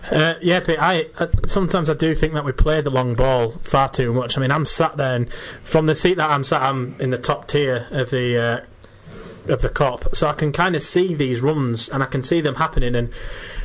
Pete, sometimes I do think that we play the long ball far too much. I mean, I'm sat there, and from the seat that I'm sat, I'm in the top tier of the Kop, so I can kind of see these runs, and I can see them happening, and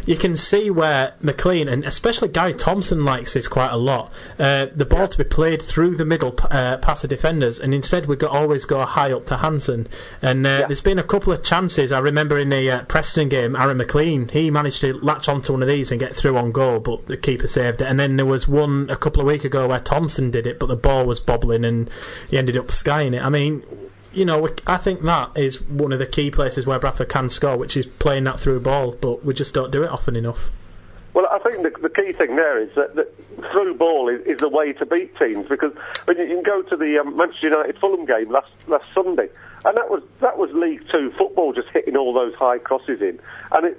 you can see where McLean, and especially Gary Thompson, likes this quite a lot. The ball to be played through the middle past the defenders, and instead we always go high up to Hansen. And there's been a couple of chances. I remember in the Preston game, Aaron McLean, he managed to latch onto one of these and get through on goal, but the keeper saved it. And then there was one a couple of weeks ago where Thompson did it, but the ball was bobbling and he ended up skying it. I mean, I think that is one of the key places where Bradford can score, which is playing that through ball, but we just don't do it often enough. Well, I think the key thing there is that through ball is the way to beat teams, because when you can go to the Manchester United Fulham game last Sunday, and that was League Two football, just hitting all those high crosses in. And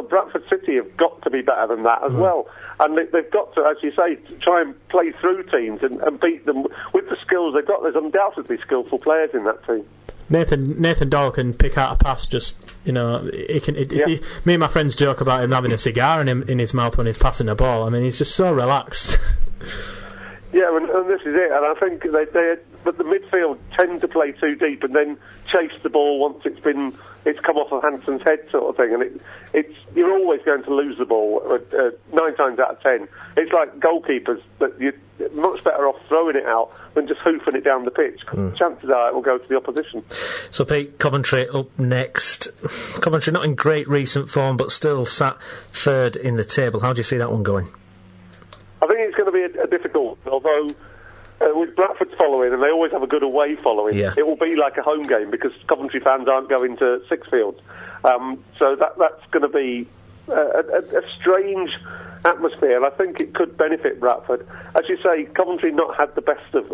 Bradford City have got to be better than that as well. And they've got to, as you say, try and play through teams and beat them with the skills they've got. There's undoubtedly skillful players in that team. Nathan Doyle can pick out a pass. Just he can. Me and my friends joke about him having a cigar in his mouth when he's passing the ball. I mean, he's just so relaxed. Yeah, and this is it. And I think but the midfield tend to play too deep and then chase the ball once it's come off of Hansen's head, sort of thing. And you're always going to lose the ball 9 times out of 10. It's like goalkeepers, but you're much better off throwing it out than just hoofing it down the pitch. Chances are it will go to the opposition. So, Pete, Coventry up next. Coventry not in great recent form, but still sat third in the table. How do you see that one going? I think it's going to be a difficult, although with Bradford following, and they always have a good away following, it will be like a home game because Coventry fans aren't going to Sixfields. So that's going to be a strange atmosphere, and I think it could benefit Bradford. As you say, Coventry not had the best of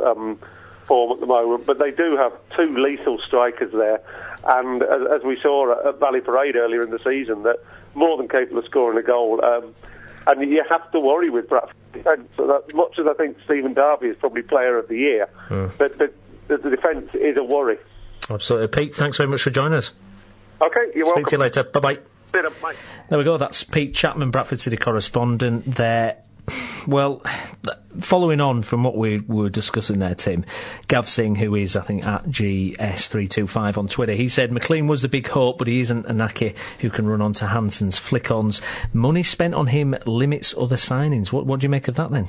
form at the moment, but they do have 2 lethal strikers there, and as we saw at Valley Parade earlier in the season, that more than capable of scoring a goal. And you have to worry with Bradford defence. So that much as I think Stephen Darby is probably Player of the Year, but the defence is a worry. Absolutely. Pete, thanks very much for joining us. OK, you're welcome. Speak to you later. Bye-bye. Bye. There we go. That's Pete Chapman, Bradford City correspondent there. Well, following on from what we were discussing there, Tim, Gav Singh, who is, I think, at GS325 on Twitter, he said McLean was the big hope, but he isn't a Naki who can run onto Hansen's flick-ons. Money spent on him limits other signings. What do you make of that, then?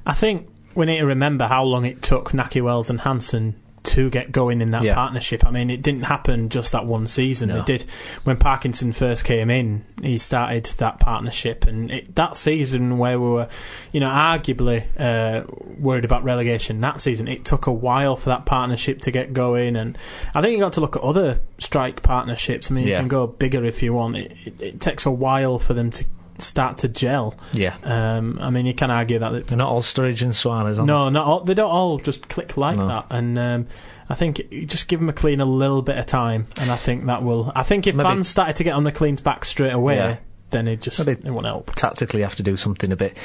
I think we need to remember how long it took Naki Wells and Hansen to get going in that partnership. I mean, it didn't happen just that one season. No. It did when Parkinson first came in. He started that partnership, and that season where we were, arguably worried about relegation. That season, it took a while for that partnership to get going, and I think you got to look at other strike partnerships. I mean, you can go bigger if you want. It takes a while for them to start to gel. I mean, you can argue that they're not all Sturridge and Suarez, are they? No, not all, they don't all just click like that. And I think you just give McLean a little bit of time, and I think that will. I think if fans started to get on McLean's back straight away, then it won't help. Tactically, have to do something a bit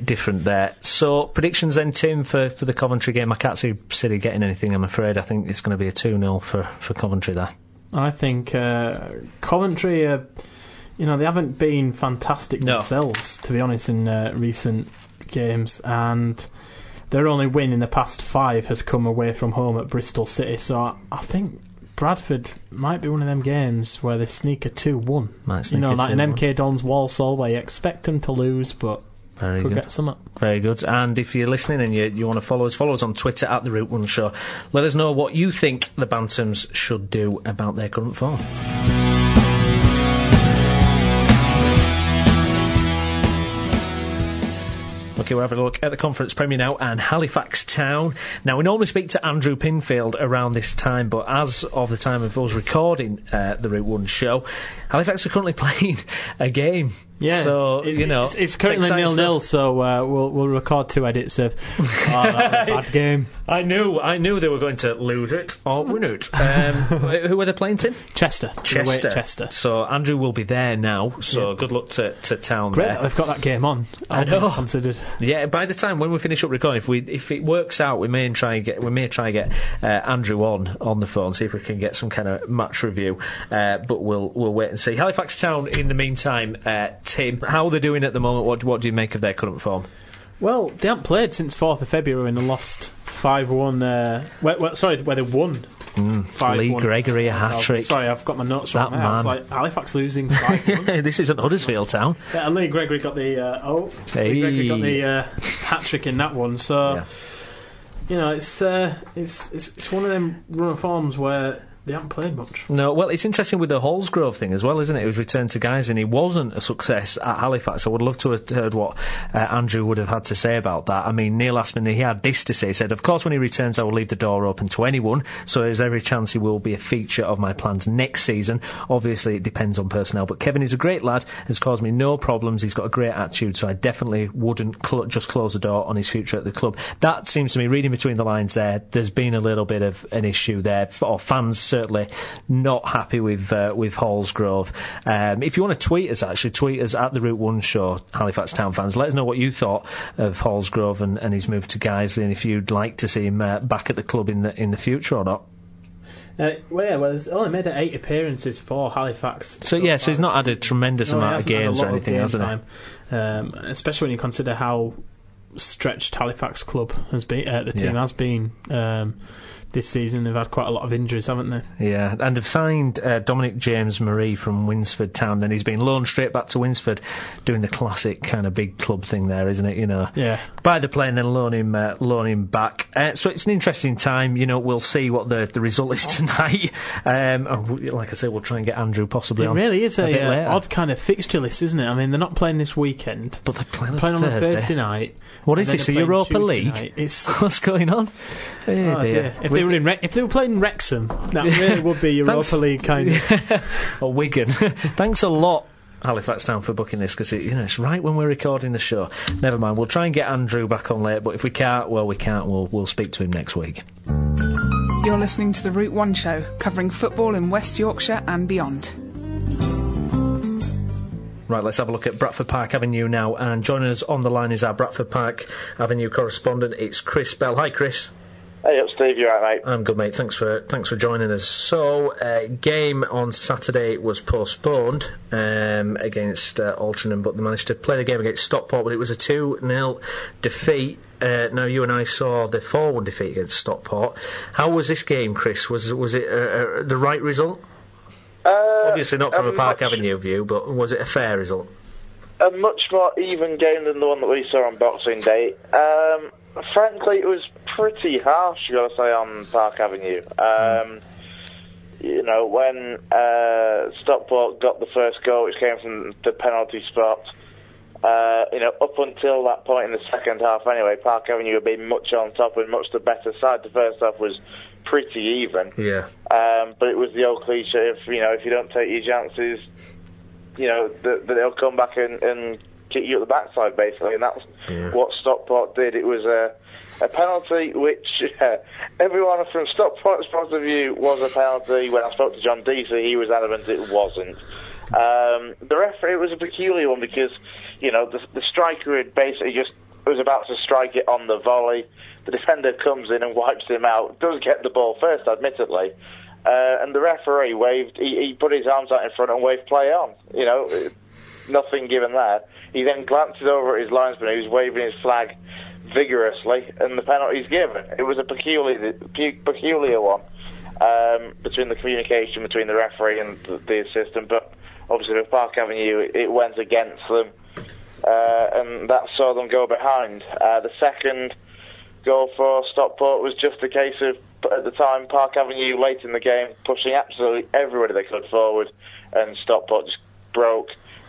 different there. So predictions then, Tim, for the Coventry game. I can't see City getting anything, I'm afraid. I think it's going to be a 2-0 for Coventry there. I think Coventry. They haven't been fantastic themselves, to be honest, in recent games, and their only win in the past 5 has come away from home at Bristol City. So I think Bradford might be one of them games where they sneak a 2-1. Like an MK Dons Walsall, where you expect them to lose, but could get some up. Very good. And if you're listening and you want to follow us on Twitter at The Route 1 Show. Let us know what you think the Bantams should do about their current form. Okay, we're having a look at the Conference Premier now and Halifax Town. Now, we normally speak to Andrew Pinfield around this time, but as of the time of us recording the Route 1 show, Halifax are currently playing a game. Yeah, so it's currently 0-0. So we'll record 2 edits of that was a bad game. I knew they were going to lose it or win it. Who were they playing, Tim? Chester. So Andrew will be there now. So good luck to Town. Great, there. They've got that game on. I know. Considered. Yeah, by the time when we finish up recording, if it works out, we may try and get Andrew on the phone, see if we can get some kind of match review. But we'll wait and see. Halifax Town, in the meantime. Tim, how are they doing at the moment? What do you make of their current form? Well, they haven't played since 4th of February and they lost 5-1. Where they won 5-1. Lee Gregory, a hat-trick. Sorry, I've got my notes right now. It's like Halifax losing 5-1. This isn't Huddersfield Town. Yeah, and Lee Gregory got the hat-trick in that one. So, it's one of them run of forms where they haven't played much. No, well, it's interesting with the Hallsgrove thing as well, isn't it? It was returned to Guiseley and he wasn't a success at Halifax. I would love to have heard what Andrew would have had to say about that. I mean, Neil Aspin, he had this to say. He said, of course, when he returns, I will leave the door open to anyone, so there's every chance he will be a feature of my plans next season. Obviously, it depends on personnel, but Kevin is a great lad, has caused me no problems. He's got a great attitude, so I definitely wouldn't just close the door on his future at the club. That seems to me, reading between the lines there's been a little bit of an issue there, or fans certainly not happy with Hallsgrove. If you want to tweet us at the Route 1 Show, Halifax Town fans. Let us know what you thought of Hallsgrove and his move to Guiseley, and if you'd like to see him back at the club in the future or not. He's only made 8 appearances for Halifax. So he's not had a tremendous amount of games or anything, hasn't he? Especially when you consider how stretched Halifax club has been. The team has been this season. They've had quite a lot of injuries, haven't they? Yeah, and they've signed Dominic James Marie from Winsford Town, and he's been loaned straight back to Winsford, doing the classic kind of big club thing there, isn't it? Yeah. Buy the player and then loan him back. So it's an interesting time. We'll see what the result is tonight. Like I say, we'll try and get Andrew possibly on. It really is a odd kind of fixture list, isn't it? I mean, they're not playing this weekend, but they're playing on a Thursday night. What is this, a Europa League? What's going on? Oh dear. If they were playing Wrexham, that really would be Europa League kind of. Or Wigan. Thanks a lot, Halifax Town, for booking this, because it's right when we're recording the show. Never mind, we'll try and get Andrew back on late, but if we can't, well, we can't. We'll speak to him next week. You're listening to the Route 1 Show, covering football in West Yorkshire and beyond. Right, let's have a look at Bradford Park Avenue now, and joining us on the line is our Bradford Park Avenue correspondent. It's Chris Bell. Hi, Chris. Hey up, Steve, you alright, mate? I'm good, mate. Thanks for joining us. So, game on Saturday was postponed against Altrincham, but they managed to play the game against Stockport, but it was a 2-0 defeat. Now, you and I saw the 4-1 defeat against Stockport. How was this game, Chris? Was it the right result? Obviously not from a Park Avenue view, but was it a fair result? A much more even game than the one that we saw on Boxing Day. Frankly, it was pretty harsh, you got to say, on Park Avenue. When Stockport got the first goal, which came from the penalty spot, up until that point in the second half anyway, Park Avenue had been much on top and much the better side. The first half was pretty even. Yeah. But it was the old cliche of, if you don't take your chances, they'll come back and kick you at the backside, basically, and that's what Stockport did. It was a penalty which everyone from Stockport's point of view was a penalty. When I spoke to John Deasy, he was adamant it wasn't. The referee, it was a peculiar one because, the striker had basically just was about to strike it on the volley. The defender comes in and wipes him out, does get the ball first, admittedly, and the referee waved, he put his arms out in front and waved play on, nothing given there. He then glances over at his linesman who's waving his flag vigorously, and the penalty's given. It was a peculiar one between the communication between the referee and the assistant, but obviously with Park Avenue it went against them, and that saw them go behind. The second goal for Stockport was just a case of, at the time, Park Avenue late in the game pushing absolutely everybody they could forward, and Stockport just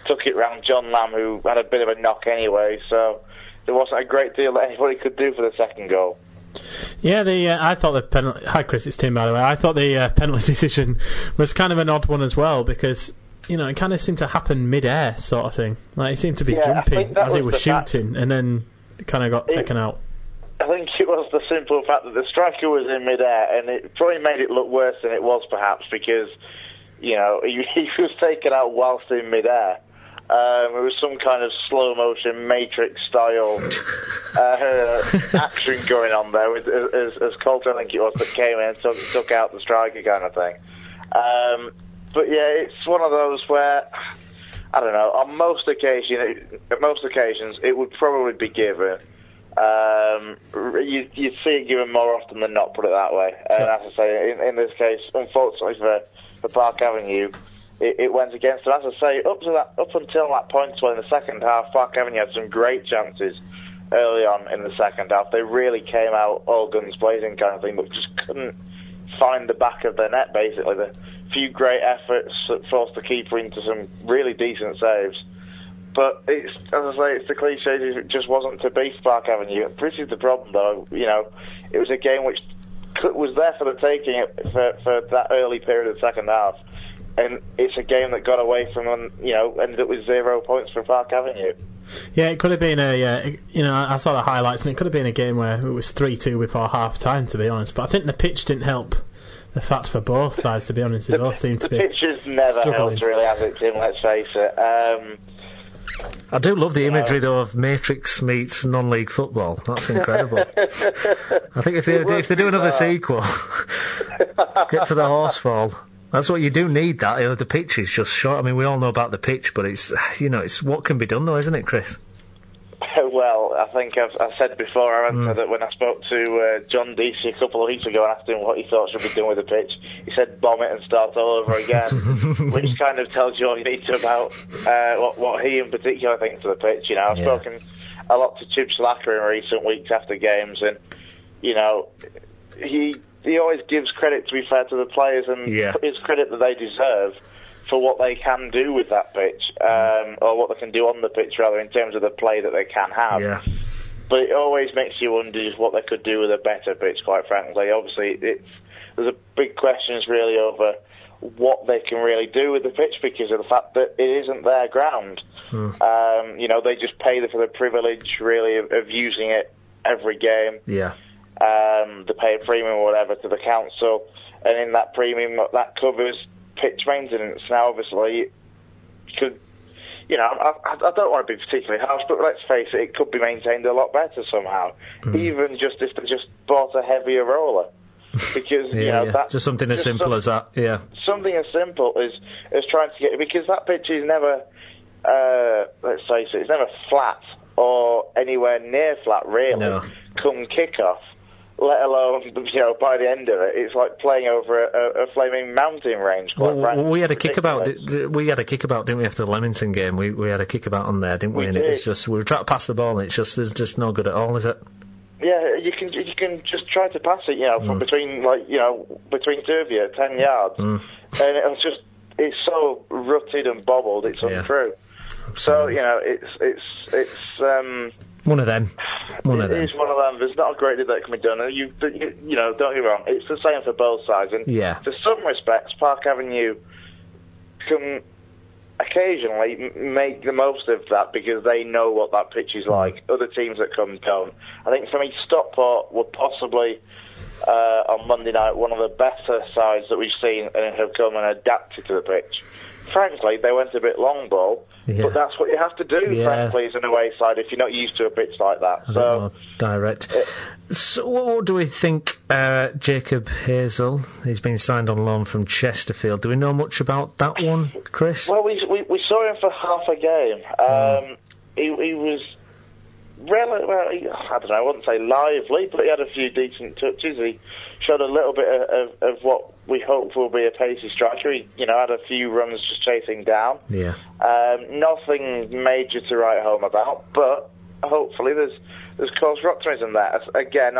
took it round John Lamb, who had a bit of a knock anyway, so there wasn't a great deal that anybody could do for the second goal. Yeah, I thought the penalty... Hi Chris, it's Tim, by the way. I thought the penalty decision was kind of an odd one as well, because it kind of seemed to happen mid-air sort of thing. Like, he seemed to be jumping as he was shooting, and then it kind of got taken out. I think it was the simple fact that the striker was in mid-air, and it probably made it look worse than it was, perhaps, because, he was taken out whilst in mid-air. It was some kind of slow-motion Matrix-style action going on there, with, as Coulter, I think it was, that came in and took out the striker kind of thing. But yeah, it's one of those where, I don't know, at most occasions, it would probably be given. You'd see it given more often than not, put it that way. And as I say, in this case, unfortunately for Park Avenue, it went against them. As I say, up until that point, well, in the second half, Park Avenue had some great chances early on in the second half. They really came out all guns blazing kind of thing, but just couldn't find the back of the net, basically. The few great efforts that forced the keeper into some really decent saves. But it's, as I say, it's the cliche, it just wasn't to be for Park Avenue. This is the problem, though. It was a game which was there for the taking for that early period of the second half. And it's a game that got away from them, ended up with 0 points for Park Avenue. Yeah, it could have been I saw the highlights, and it could have been a game where it was 3-2 before half-time, to be honest. But I think the pitch didn't help the fact for both sides, to be honest. They both seem to be. The pitch has never helped, really, has it, Tim? Let's face it. I do love the imagery, though, of Matrix meets non-league football. That's incredible. I think if they do another sequel, get to the horsefall. That's what you do need. That the pitch is just short. I mean, we all know about the pitch, but it's it's what can be done, though, isn't it, Chris? Well, I think I've said before, that when I spoke to John Deasy a couple of weeks ago and asked him what he thought should be done with the pitch, he said bomb it and start all over again, which kind of tells you all you need to about what he in particular thinks of the pitch. I've spoken a lot to Chib Slacker in recent weeks after games, and he always gives credit, to be fair, to the players, and it's credit that they deserve for what they can do with that pitch, or what they can do on the pitch, rather, in terms of the play that they can have. Yeah. But it always makes you wonder just what they could do with a better pitch, quite frankly. Obviously, there's a big questions really over what they can really do with the pitch because of the fact that it isn't their ground. They just pay for the privilege, really, of using it every game. Yeah. They pay a premium or whatever to the council, and in that premium, that covers pitch maintenance. Now, obviously, could I don't want to be particularly harsh, but let's face it could be maintained a lot better somehow. Even just if they just bought a heavier roller, because that's just something as simple as that. Yeah, something as simple as trying to get, because that pitch is never, let's face it, it's never flat or anywhere near flat really. No. Come kick-off. Let alone, by the end of it, it's like playing over a flaming mountain range. We had a kickabout, didn't we, after the Leamington game? We had a kickabout on there, didn't we? And it was just, we were trying to pass the ball, and it's just no good at all, is it? Yeah, you can just try to pass it, from between two of you, 10 yards, and it's so rutted and bobbled, it's untrue. So it's one of them. It is one of them. There's not a great deal that can be done. Don't get me wrong. It's the same for both sides. And to some respects, Park Avenue can occasionally make the most of that because they know what that pitch is like. Other teams that come don't. I think for me, Stockport were possibly on Monday night one of the better sides that we've seen and have come and adapted to the pitch. Frankly, they went a bit long ball, but that's what you have to do, frankly, as an away side, if you're not used to a pitch like that. So direct. So what do we think, Jacob Hazel? He's been signed on loan from Chesterfield. Do we know much about that one, Chris? Well, we saw him for half a game. He was I don't know, I wouldn't say lively, but he had a few decent touches. He showed a little bit of what we hope will be a pacey striker. He, had a few runs just chasing down. Yeah. Nothing major to write home about, but hopefully there's cause for optimism there. Again,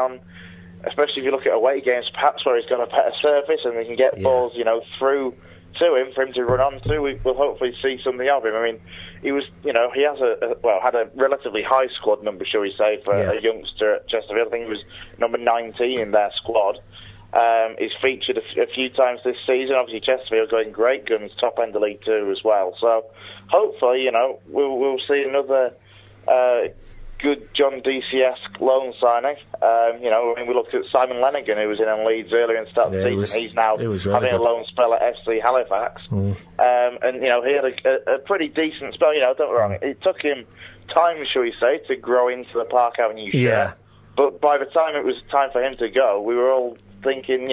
especially if you look at away games, perhaps where he's got a better surface and they can get balls, through to him for him to run onto. We'll hopefully see something of him. I mean, he was, he has had a relatively high squad number, shall we say, for a youngster at Chesterfield. I think he was number 19 in their squad. He's featured a few times this season. Obviously, Chesterfield going great guns, top end of League 2 as well. So, hopefully, we'll see another good John Deasy-esque loan signing. We looked at Simon Lenigan, who was in on Leeds earlier in the start of the season. He's now having a loan spell at A.F.C. Halifax. And he had a pretty decent spell. Don't get me wrong, it took him time, shall we say, to grow into the Park Avenue shirt. But by the time it was time for him to go, we were all thinking,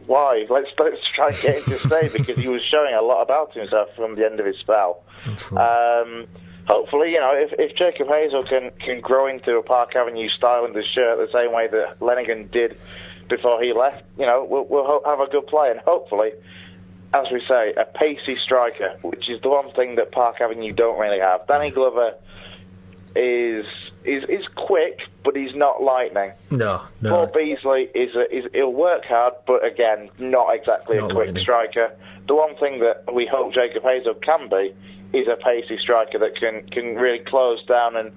why? Let's try and get him to stay, because he was showing a lot about himself from the end of his spell. Hopefully, if Jacob Hazel can grow into a Park Avenue style in the shirt the same way that Lenigan did before he left, we'll have a good play, and hopefully, as we say, a pacey striker, which is the one thing that Park Avenue don't really have. Danny Glover is quick, but he's not lightning. No. Paul Beasley he'll work hard, but again, not exactly a quick striker. The one thing that we hope Jacob Hazel can be is a pacey striker that can really close down and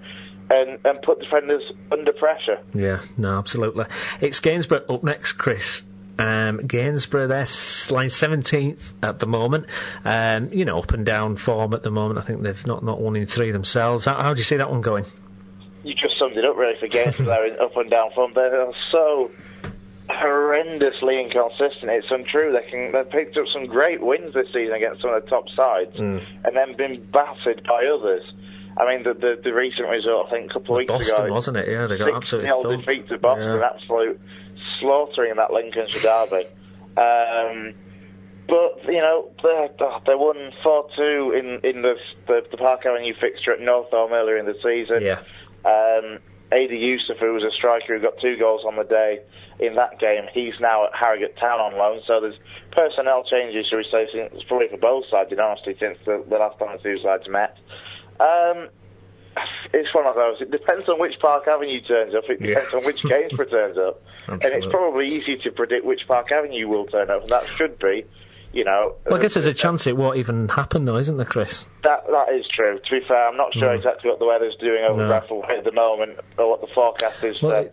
put defenders under pressure. Yeah, no, absolutely. It's Gainsborough up next, Chris. Gainsborough, they're like 17th at the moment. Up and down form at the moment. I think they've not won in 3 themselves. How do you see that one going? You just summed it up really for Gainsborough. They're in up and down form. They're so horrendously inconsistent. It's untrue. They've picked up some great wins this season against some of the top sides, and then been battered by others. I mean, the recent result, I think, a couple of weeks Boston, ago, wasn't it? Yeah, they got absolutely 6-0 defeat to Boston, absolute slaughtering in that Lincolnshire derby. But they won 4-2 in the Park Avenue fixture at Northolm earlier in the season. Yeah. Adi Yusuf, who was a striker who got 2 goals on the day in that game, he's now at Harrogate Town on loan. So there's personnel changes, shall we say, probably for both sides, in honesty, since the last time the two sides met. It's one of those. It depends on which Park Avenue turns up. It depends on which Gainsborough turns up. Absolutely. And it's probably easy to predict which Park Avenue will turn up. And that should be, Well, I guess there's a chance it won't even happen, though, isn't there, Chris? That is true. To be fair, I'm not sure exactly what the weather's doing over Bradford at the moment, or what the forecast is for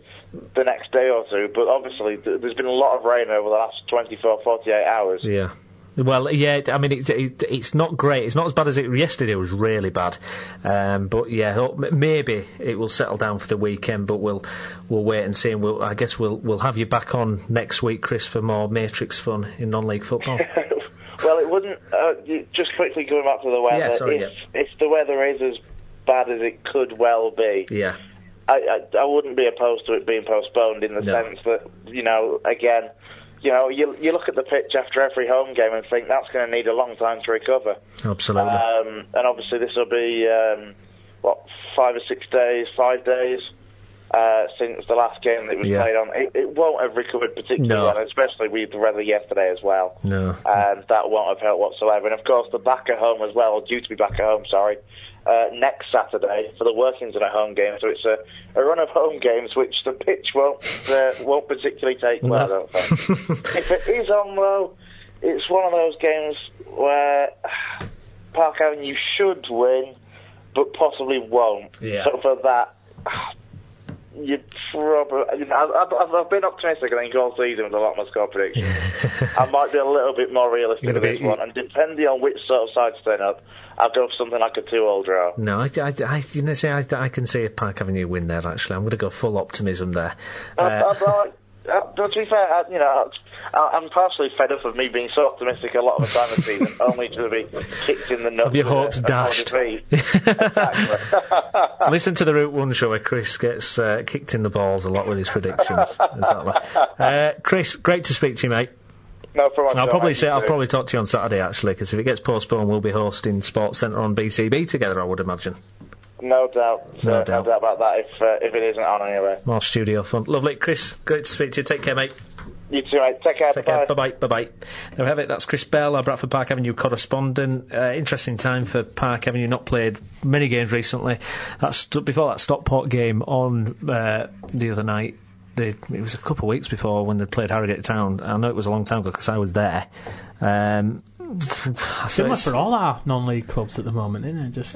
the next day or two. But obviously, there's been a lot of rain over the last 24, 48 hours. Yeah. Well, yeah, I mean, it's not great. It's not as bad as yesterday was really bad. But yeah, maybe it will settle down for the weekend, but we'll wait and see, and I guess we'll have you back on next week, Chris, for more Matrix fun in non-league football. Well, it wouldn't, just quickly going back to the weather, if the weather is as bad as it could well be, I wouldn't be opposed to it being postponed, in the sense that, again, you look at the pitch after every home game and think that's going to need a long time to recover. Absolutely. And obviously this will be, 5 or 6 days, 5 days since the last game that was played on. It won't have recovered particularly well, especially with the weather yesterday as well. No. And that won't have helped whatsoever. And of course the back at home as well, or due to be back at home, next Saturday for the Workington at home game. So it's a run of home games which the pitch won't particularly take well, I don't think. If it is on, though, it's one of those games where Park Avenue should win, but possibly won't. Yeah. So for that, you probably... I've been optimistic, I think, all season with a lot of my score predictions. I might be a little bit more realistic with this one, and depending on which sort of sides turn up, I'll go for something like a 2-2 draw. No, I can see a Park Avenue win there, actually. I'm going to go full optimism there. To be fair, I'm partially fed up of me being so optimistic a lot of the time this season, only to be kicked in the nuts. Have your hopes dashed? Exactly. Listen to the Route 1 show where Chris gets kicked in the balls a lot with his predictions. Exactly. Chris, great to speak to you, mate. No problem. I'll probably talk to you on Saturday, actually, because if it gets postponed, we'll be hosting Sports Centre on BCB together, I would imagine. No doubt. No doubt about that, if it isn't on anyway. More studio fun. Lovely. Chris, great to speak to you. Take care, mate. You too, mate. Take care. Bye-bye. Bye-bye. There we have it. That's Chris Bell, our Bradford Park Avenue correspondent. Interesting time for Park Avenue. Not played many games recently. Before that Stockport game on the other night, it was a couple of weeks before when they played Harrogate Town. I know it was a long time ago because I was there. Similar for all our non-league clubs at the moment, isn't it? It's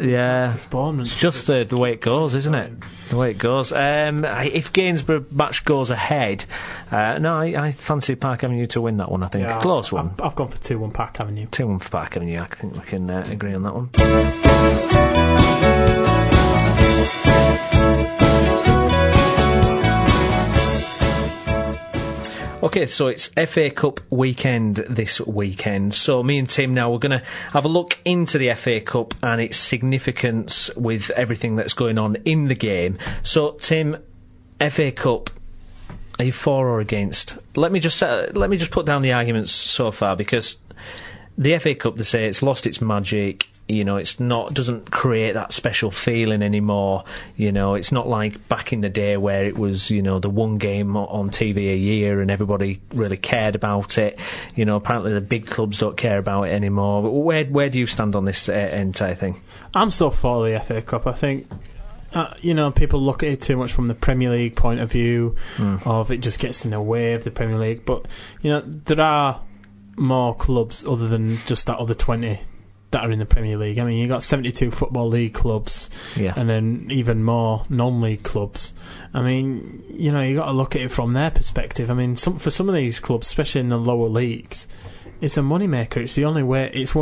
just the way it goes, isn't it? The way it goes. If Gainsborough match goes ahead, I fancy Park Avenue to win that one. I think close one. I've gone for 2-1 Park Avenue. 2-1 for Park Avenue. I think we can agree on that one. Okay, so it's FA Cup weekend this weekend. So me and Tim now, we're going to have a look into the FA Cup and its significance with everything that's going on in the game. So, Tim, FA Cup, are you for or against? Let me just put down the arguments so far, because the FA Cup, they say it's lost its magic. Doesn't create that special feeling anymore. It's not like back in the day where it was, the one game on TV a year and everybody really cared about it. Apparently the big clubs don't care about it anymore. Where do you stand on this entire thing? I'm still for the FA Cup. I think, people look at it too much from the Premier League point of view, of it just gets in the way of the Premier League. But, there are more clubs other than just that other 20 that are in the Premier League. I mean, you've got 72 Football League clubs, and then even more non-league clubs. I mean, you got to look at it from their perspective. I mean, for some of these clubs, especially in the lower leagues, it's a moneymaker. It's the only way. It's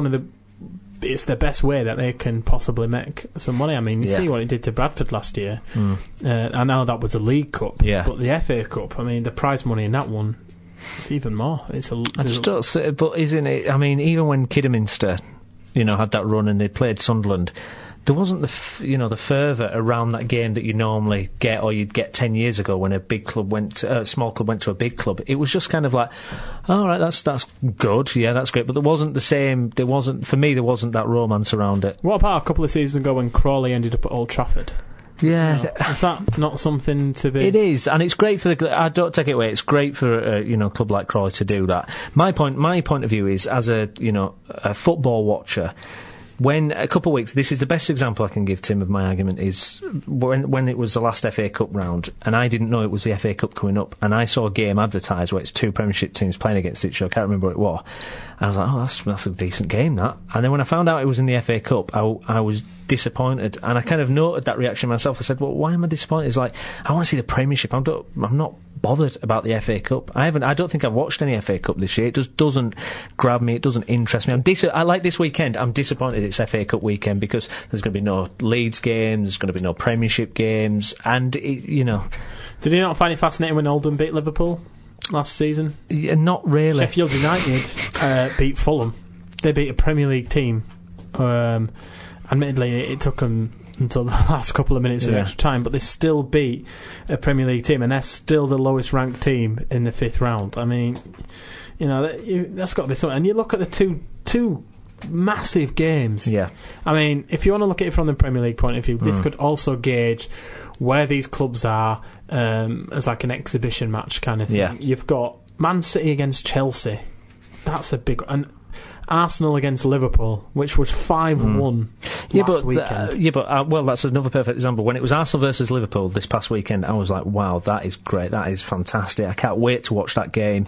the best way that they can possibly make some money. I mean, you see what it did to Bradford last year. I know that was a League Cup, but the FA Cup, I mean, the prize money in that one It's even more. I just don't see, but isn't it? I mean, even when Kidderminster, had that run and they played Sunderland, there wasn't the fervour around that game that you normally get, or you'd get 10 years ago when a small club went to a big club. It was just kind of like, all right, that's good, yeah, that's great, but there wasn't that romance around it. What about a couple of seasons ago when Crawley ended up at Old Trafford? Yeah, is that not something to be? It is, and it's great for I don't take it away. It's great for a club like Crawley to do that. My point of view is, as a football watcher, when a couple of weeks, this is the best example I can give, Tim, of my argument, is when it was the last FA Cup round, and I didn't know it was the FA Cup coming up, and I saw a game advertised where it's two Premiership teams playing against each other. I can't remember what it was. And I was like, oh, that's a decent game, that. And then when I found out it was in the FA Cup, I was disappointed, and I kind of noted that reaction myself. I said, well, why am I disappointed? It's like, I want to see the Premiership. I'm not bothered about the FA Cup. I don't think I've watched any FA Cup this year. It just doesn't grab me. It doesn't interest me. I like this weekend. I'm disappointed it's FA Cup weekend because there's going to be no Leeds games, there's going to be no Premiership games, and Did you not find it fascinating when Oldham beat Liverpool last season? Yeah, not really. Sheffield United beat Fulham. They beat a Premier League team. Admittedly, it took them until the last couple of minutes of extra time, but they still beat a Premier League team, and they're still the lowest ranked team in the 5th round. I mean, that's got to be something. And you look at the two massive games. Yeah. I mean, if you want to look at it from the Premier League point of view, this could also gauge where these clubs are as like an exhibition match kind of thing. Yeah. You've got Man City against Chelsea. That's a big... And Arsenal against Liverpool, which was 5-1 last weekend. Well, that's another perfect example. When it was Arsenal versus Liverpool this past weekend, I was like, wow, that is great, that is fantastic. I can't wait to watch that game.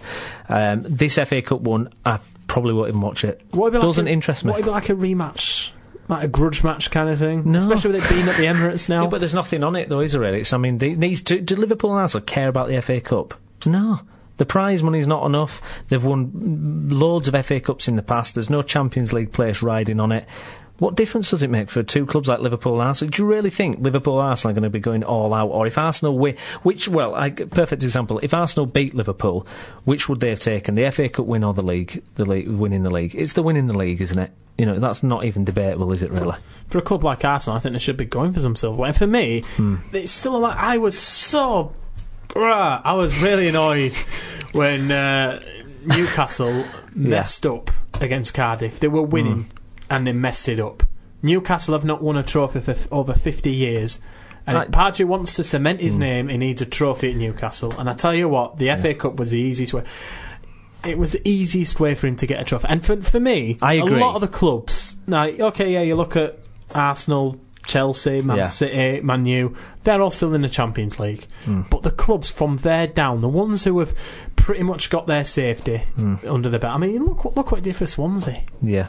This FA Cup one, I probably won't even watch it. Doesn't interest me. What if like a rematch? Like a grudge match kind of thing? No. Especially with it being at the Emirates now. Yeah, but there's nothing on it though, is there really? Do Liverpool and Arsenal care about the FA Cup? No. The prize money's not enough. They've won loads of FA Cups in the past. There's no Champions League place riding on it. What difference does it make for two clubs like Liverpool and Arsenal? Do you really think Liverpool and Arsenal are going to be going all out? Or if Arsenal win, perfect example, if Arsenal beat Liverpool, which would they have taken? The FA Cup win or the league winning the league? It's the winning the league, isn't it? That's not even debatable, is it really? For a club like Arsenal, I think they should be going for some silverware. For me, it's still like, I was really annoyed when Newcastle messed up against Cardiff. They were winning and they messed it up. Newcastle have not won a trophy for over 50 years. And if Pardew wants to cement his name, he needs a trophy at Newcastle. And I tell you what, the FA Cup was the easiest way. It was the easiest way for him to get a trophy. And for me, I agree. A lot of the clubs... Now, you look at Arsenal... Chelsea, Man City, Man U, they're all still in the Champions League. But the clubs from there down, the ones who have pretty much got their safety under the belt. I mean, look what it did for Swansea. Yeah.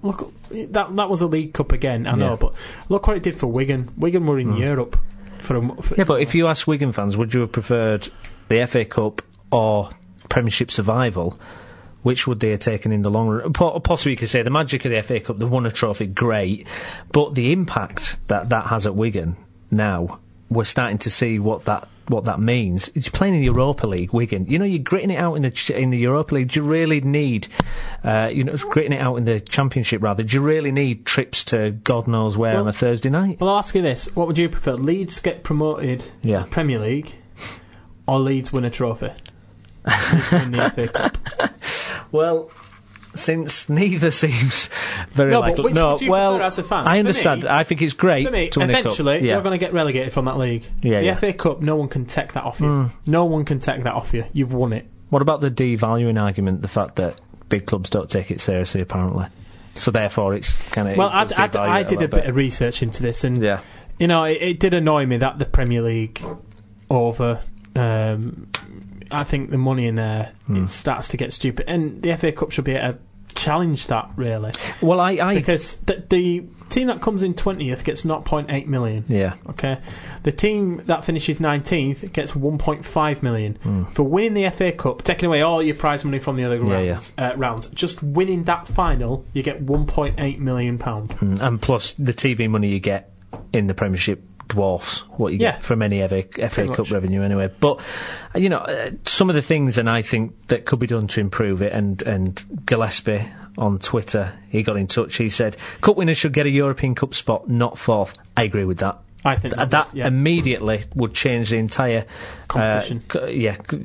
Look, that was a League Cup again, I know, but look what it did for Wigan. Wigan were in Europe for but if you ask Wigan fans, would you have preferred the FA Cup or Premiership survival? Which would they have taken in the long run? Possibly you could say the magic of the FA Cup, they've won a trophy, great. But the impact that has at Wigan now, we're starting to see what that means. You're playing in the Europa League, Wigan. You're gritting it out in the Europa League. Do you really need, gritting it out in the Championship, rather? Do you really need trips to God knows where on a Thursday night? Well, I'll ask you this. What would you prefer? Leeds get promoted to the Premier League or Leeds win a trophy? In the FA Cup. Well, since neither seems very likely. Which would you prefer as a fan? I understand. I think it's great. For me, to win eventually, the cup. you're going to get relegated from that league. The FA Cup, no one can take that off you. No one can take that off you. You've won it. What about the devaluing argument? The fact that big clubs don't take it seriously, apparently. So therefore, it's kind of. Well, I did a bit of research into this, and it did annoy me that the Premier League over. I think the money in there it starts to get stupid, and the FA Cup should be able to challenge that, really. Well, because the team that comes in 20th gets 0.8 million. Yeah. Okay. The team that finishes 19th gets 1.5 million for winning the FA Cup, taking away all your prize money from the other rounds. Just winning that final, you get £1.8 million. And plus the TV money you get in the Premiership dwarfs what you get from any FA Cup revenue anyway. But some of the things, and I think that could be done to improve it. And Gillespie on Twitter, he got in touch. He said, "Cup winners should get a European Cup spot, not fourth." I agree with that. I think that immediately would change the entire competition.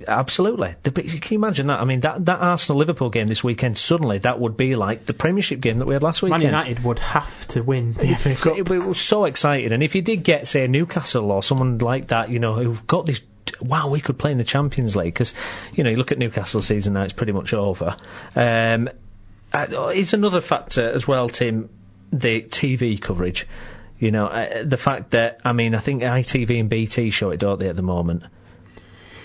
Absolutely. Can you imagine that? I mean, that Arsenal-Liverpool game this weekend, suddenly that would be like the Premiership game that we had last weekend. Man United would have to win the FA Cup. It was so exciting. And if you did get, say, Newcastle or someone like that, who've got this, wow, we could play in the Champions League, because, you look at Newcastle season now, it's pretty much over. It's another factor as well, Tim, the TV coverage. The fact that, I think ITV and BT show it, don't they, at the moment?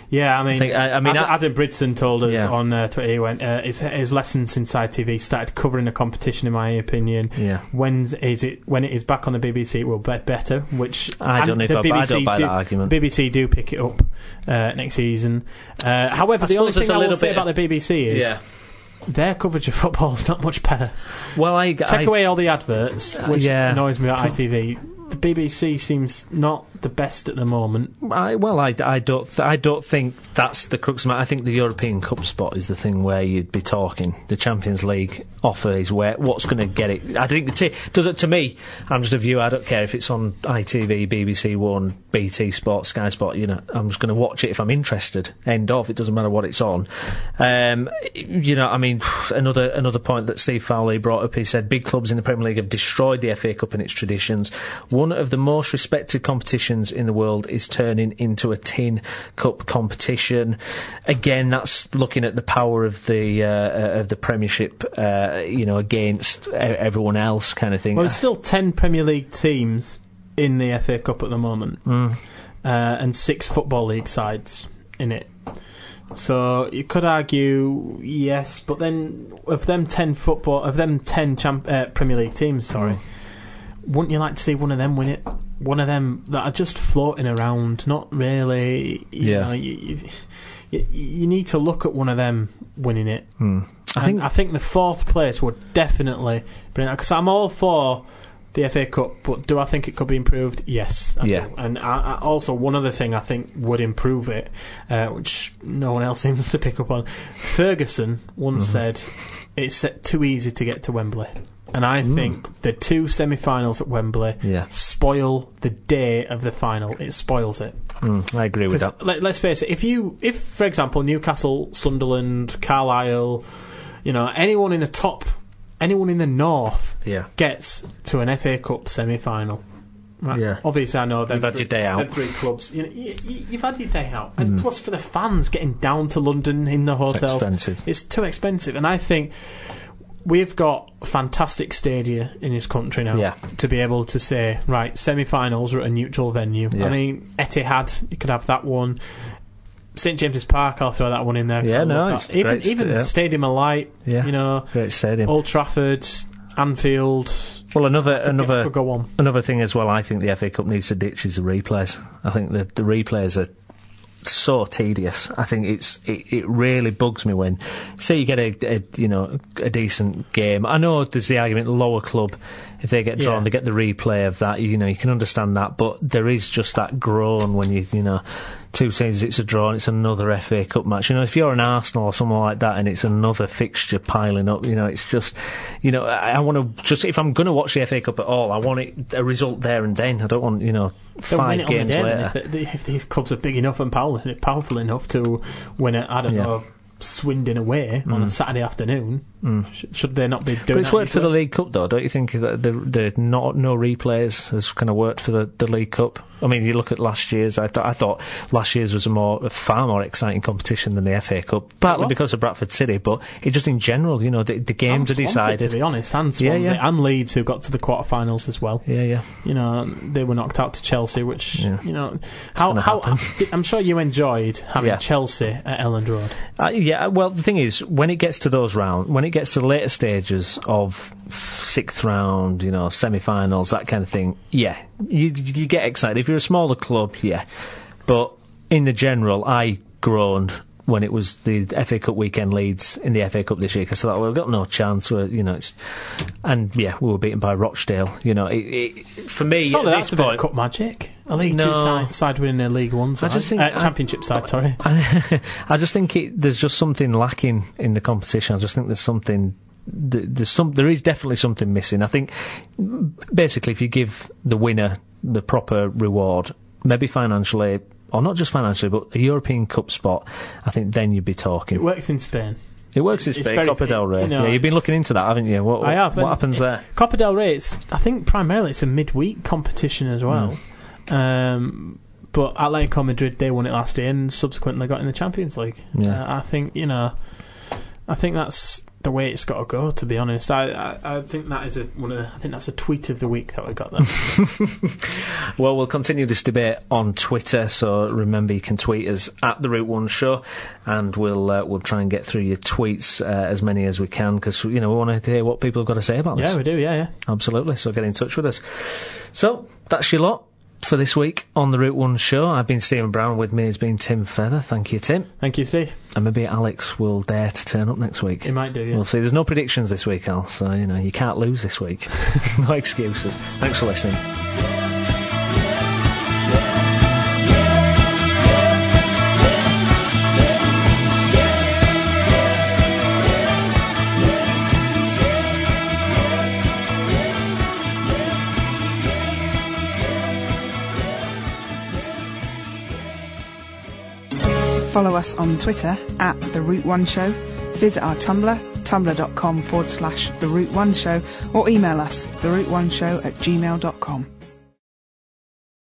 Yeah, Adam Bridson told us on Twitter, he went, his lesson since ITV started covering the competition, in my opinion. Yeah. When it is back on the BBC, it will be better, which... I don't buy that argument. BBC do pick it up next season. However, the only thing I will say about the BBC is... Yeah. Their coverage of football is not much better. Well, take away all the adverts, which annoys me about ITV. The BBC seems not the best at the moment. I don't think that's the crux of it. I think the European Cup spot is the thing where you'd be talking. The Champions League offer is what's going to get it. I think does it to me. I'm just a viewer. I don't care if it's on ITV, BBC One, BT Sport, Sky Sport. I'm just going to watch it if I'm interested. End of. It doesn't matter what it's on. Another point that Steve Fowley brought up. He said big clubs in the Premier League have destroyed the FA Cup and its traditions. One of the most respected competitions in the world is turning into a tin cup competition. Again, that's looking at the power of the Premiership, against everyone else, kind of thing. Well, there's still 10 Premier League teams in the FA Cup at the moment, and 6 Football League sides in it. So you could argue yes, but then of them 10 Premier League teams, wouldn't you like to see one of them win it? One of them that are just floating around, not really. You need to look at one of them winning it. I think the 4th place would definitely bring that, because I'm all for the FA Cup, but do I think it could be improved? Yes, I do. And I also, one other thing I think would improve it, which no one else seems to pick up on. Ferguson once said it's too easy to get to Wembley. And I think the 2 semi-finals at Wembley spoil the day of the final. It spoils it. I agree with that. Let's face it. If for example, Newcastle, Sunderland, Carlisle, anyone in the top, anyone in the north gets to an FA Cup semi-final. Right? Yeah. Obviously, I know you've had your day out. 3 clubs. You've had your day out, and plus for the fans getting down to London in the hotels, it's too expensive. And I think we've got fantastic stadia in this country now to be able to say, right, semi-finals are at a neutral venue. I mean, Etihad, you could have that one. St James's Park, I'll throw that one in there. Even Stadium of Light, great stadium. Old Trafford, Anfield. Well, another thing as well, I think the FA Cup needs to ditch is the replays. I think the replays are so tedious. I think it really bugs me when, say, you get a decent game. I know there's the argument, lower club, if they get drawn, they get the replay of that. You can understand that, but there is just that groan when you 2 teams, it's a draw and it's another FA Cup match. If you're an Arsenal or someone like that and it's another fixture piling up, it's just, I want to just, if I'm going to watch the FA Cup at all, I want a result there and then. I don't want, 5 games later. If these clubs are big enough and powerful enough to win it, I don't know, Swindon away on a Saturday afternoon, should they not be doing that? But it's worked for the League Cup, though. Don't you think that the no replays has kind of worked for the League Cup? I mean, you look at last year's. I thought last year's was a far more exciting competition than the FA Cup, partly because of Bradford City, but it just in general, the games are decided. To be honest, and Swansea and Leeds, who got to the quarterfinals as well. They were knocked out to Chelsea, which I'm sure you enjoyed having Chelsea at Elland Road. Well, the thing is, when it gets to those rounds, when it gets to the later stages of 6th round, semi-finals, that kind of thing, you get excited. If you're a smaller club, but in the general, I groaned when it was the FA Cup weekend Leeds in the FA Cup this year, because I thought, we've got no chance. We were beaten by Rochdale. For me, at this point, cup magic. A League Two side winning a League One side. Championship side, sorry. I just think there's just something lacking in the competition. I just think there's something... there is definitely something missing. I think, basically, if you give the winner the proper reward, maybe financially, or not just financially, but a European Cup spot, I think then you'd be talking. It works in Spain. It works in Spain, Copa del Rey. You've been looking into that, haven't you? I have. What happens there? Copa del Rey, I think primarily it's a midweek competition as well. But Atletico Madrid, they won it last year and subsequently got in the Champions League. I think that's the way it's got to go, to be honest. I think that is I think that's a tweet of the week that we got there. Well, we'll continue this debate on Twitter, so remember you can tweet us at The Route One Show, and we'll try and get through your tweets, as many as we can, because we want to hear what people have got to say about this. Yeah, we do, yeah. Absolutely, so get in touch with us. So, that's your lot for this week on The Route One Show. I've been Stephen Brown, with me has been Tim Feather. Thank you, Tim. Thank you, Steve. And maybe Alex will dare to turn up next week. He might do, yeah. We'll see. There's no predictions this week, Al, so you can't lose this week. No excuses. Thanks for listening. Follow us on Twitter at The Route One Show. Visit our Tumblr, tumblr.com/The Route One Show, or email us, theroute1show@gmail.com.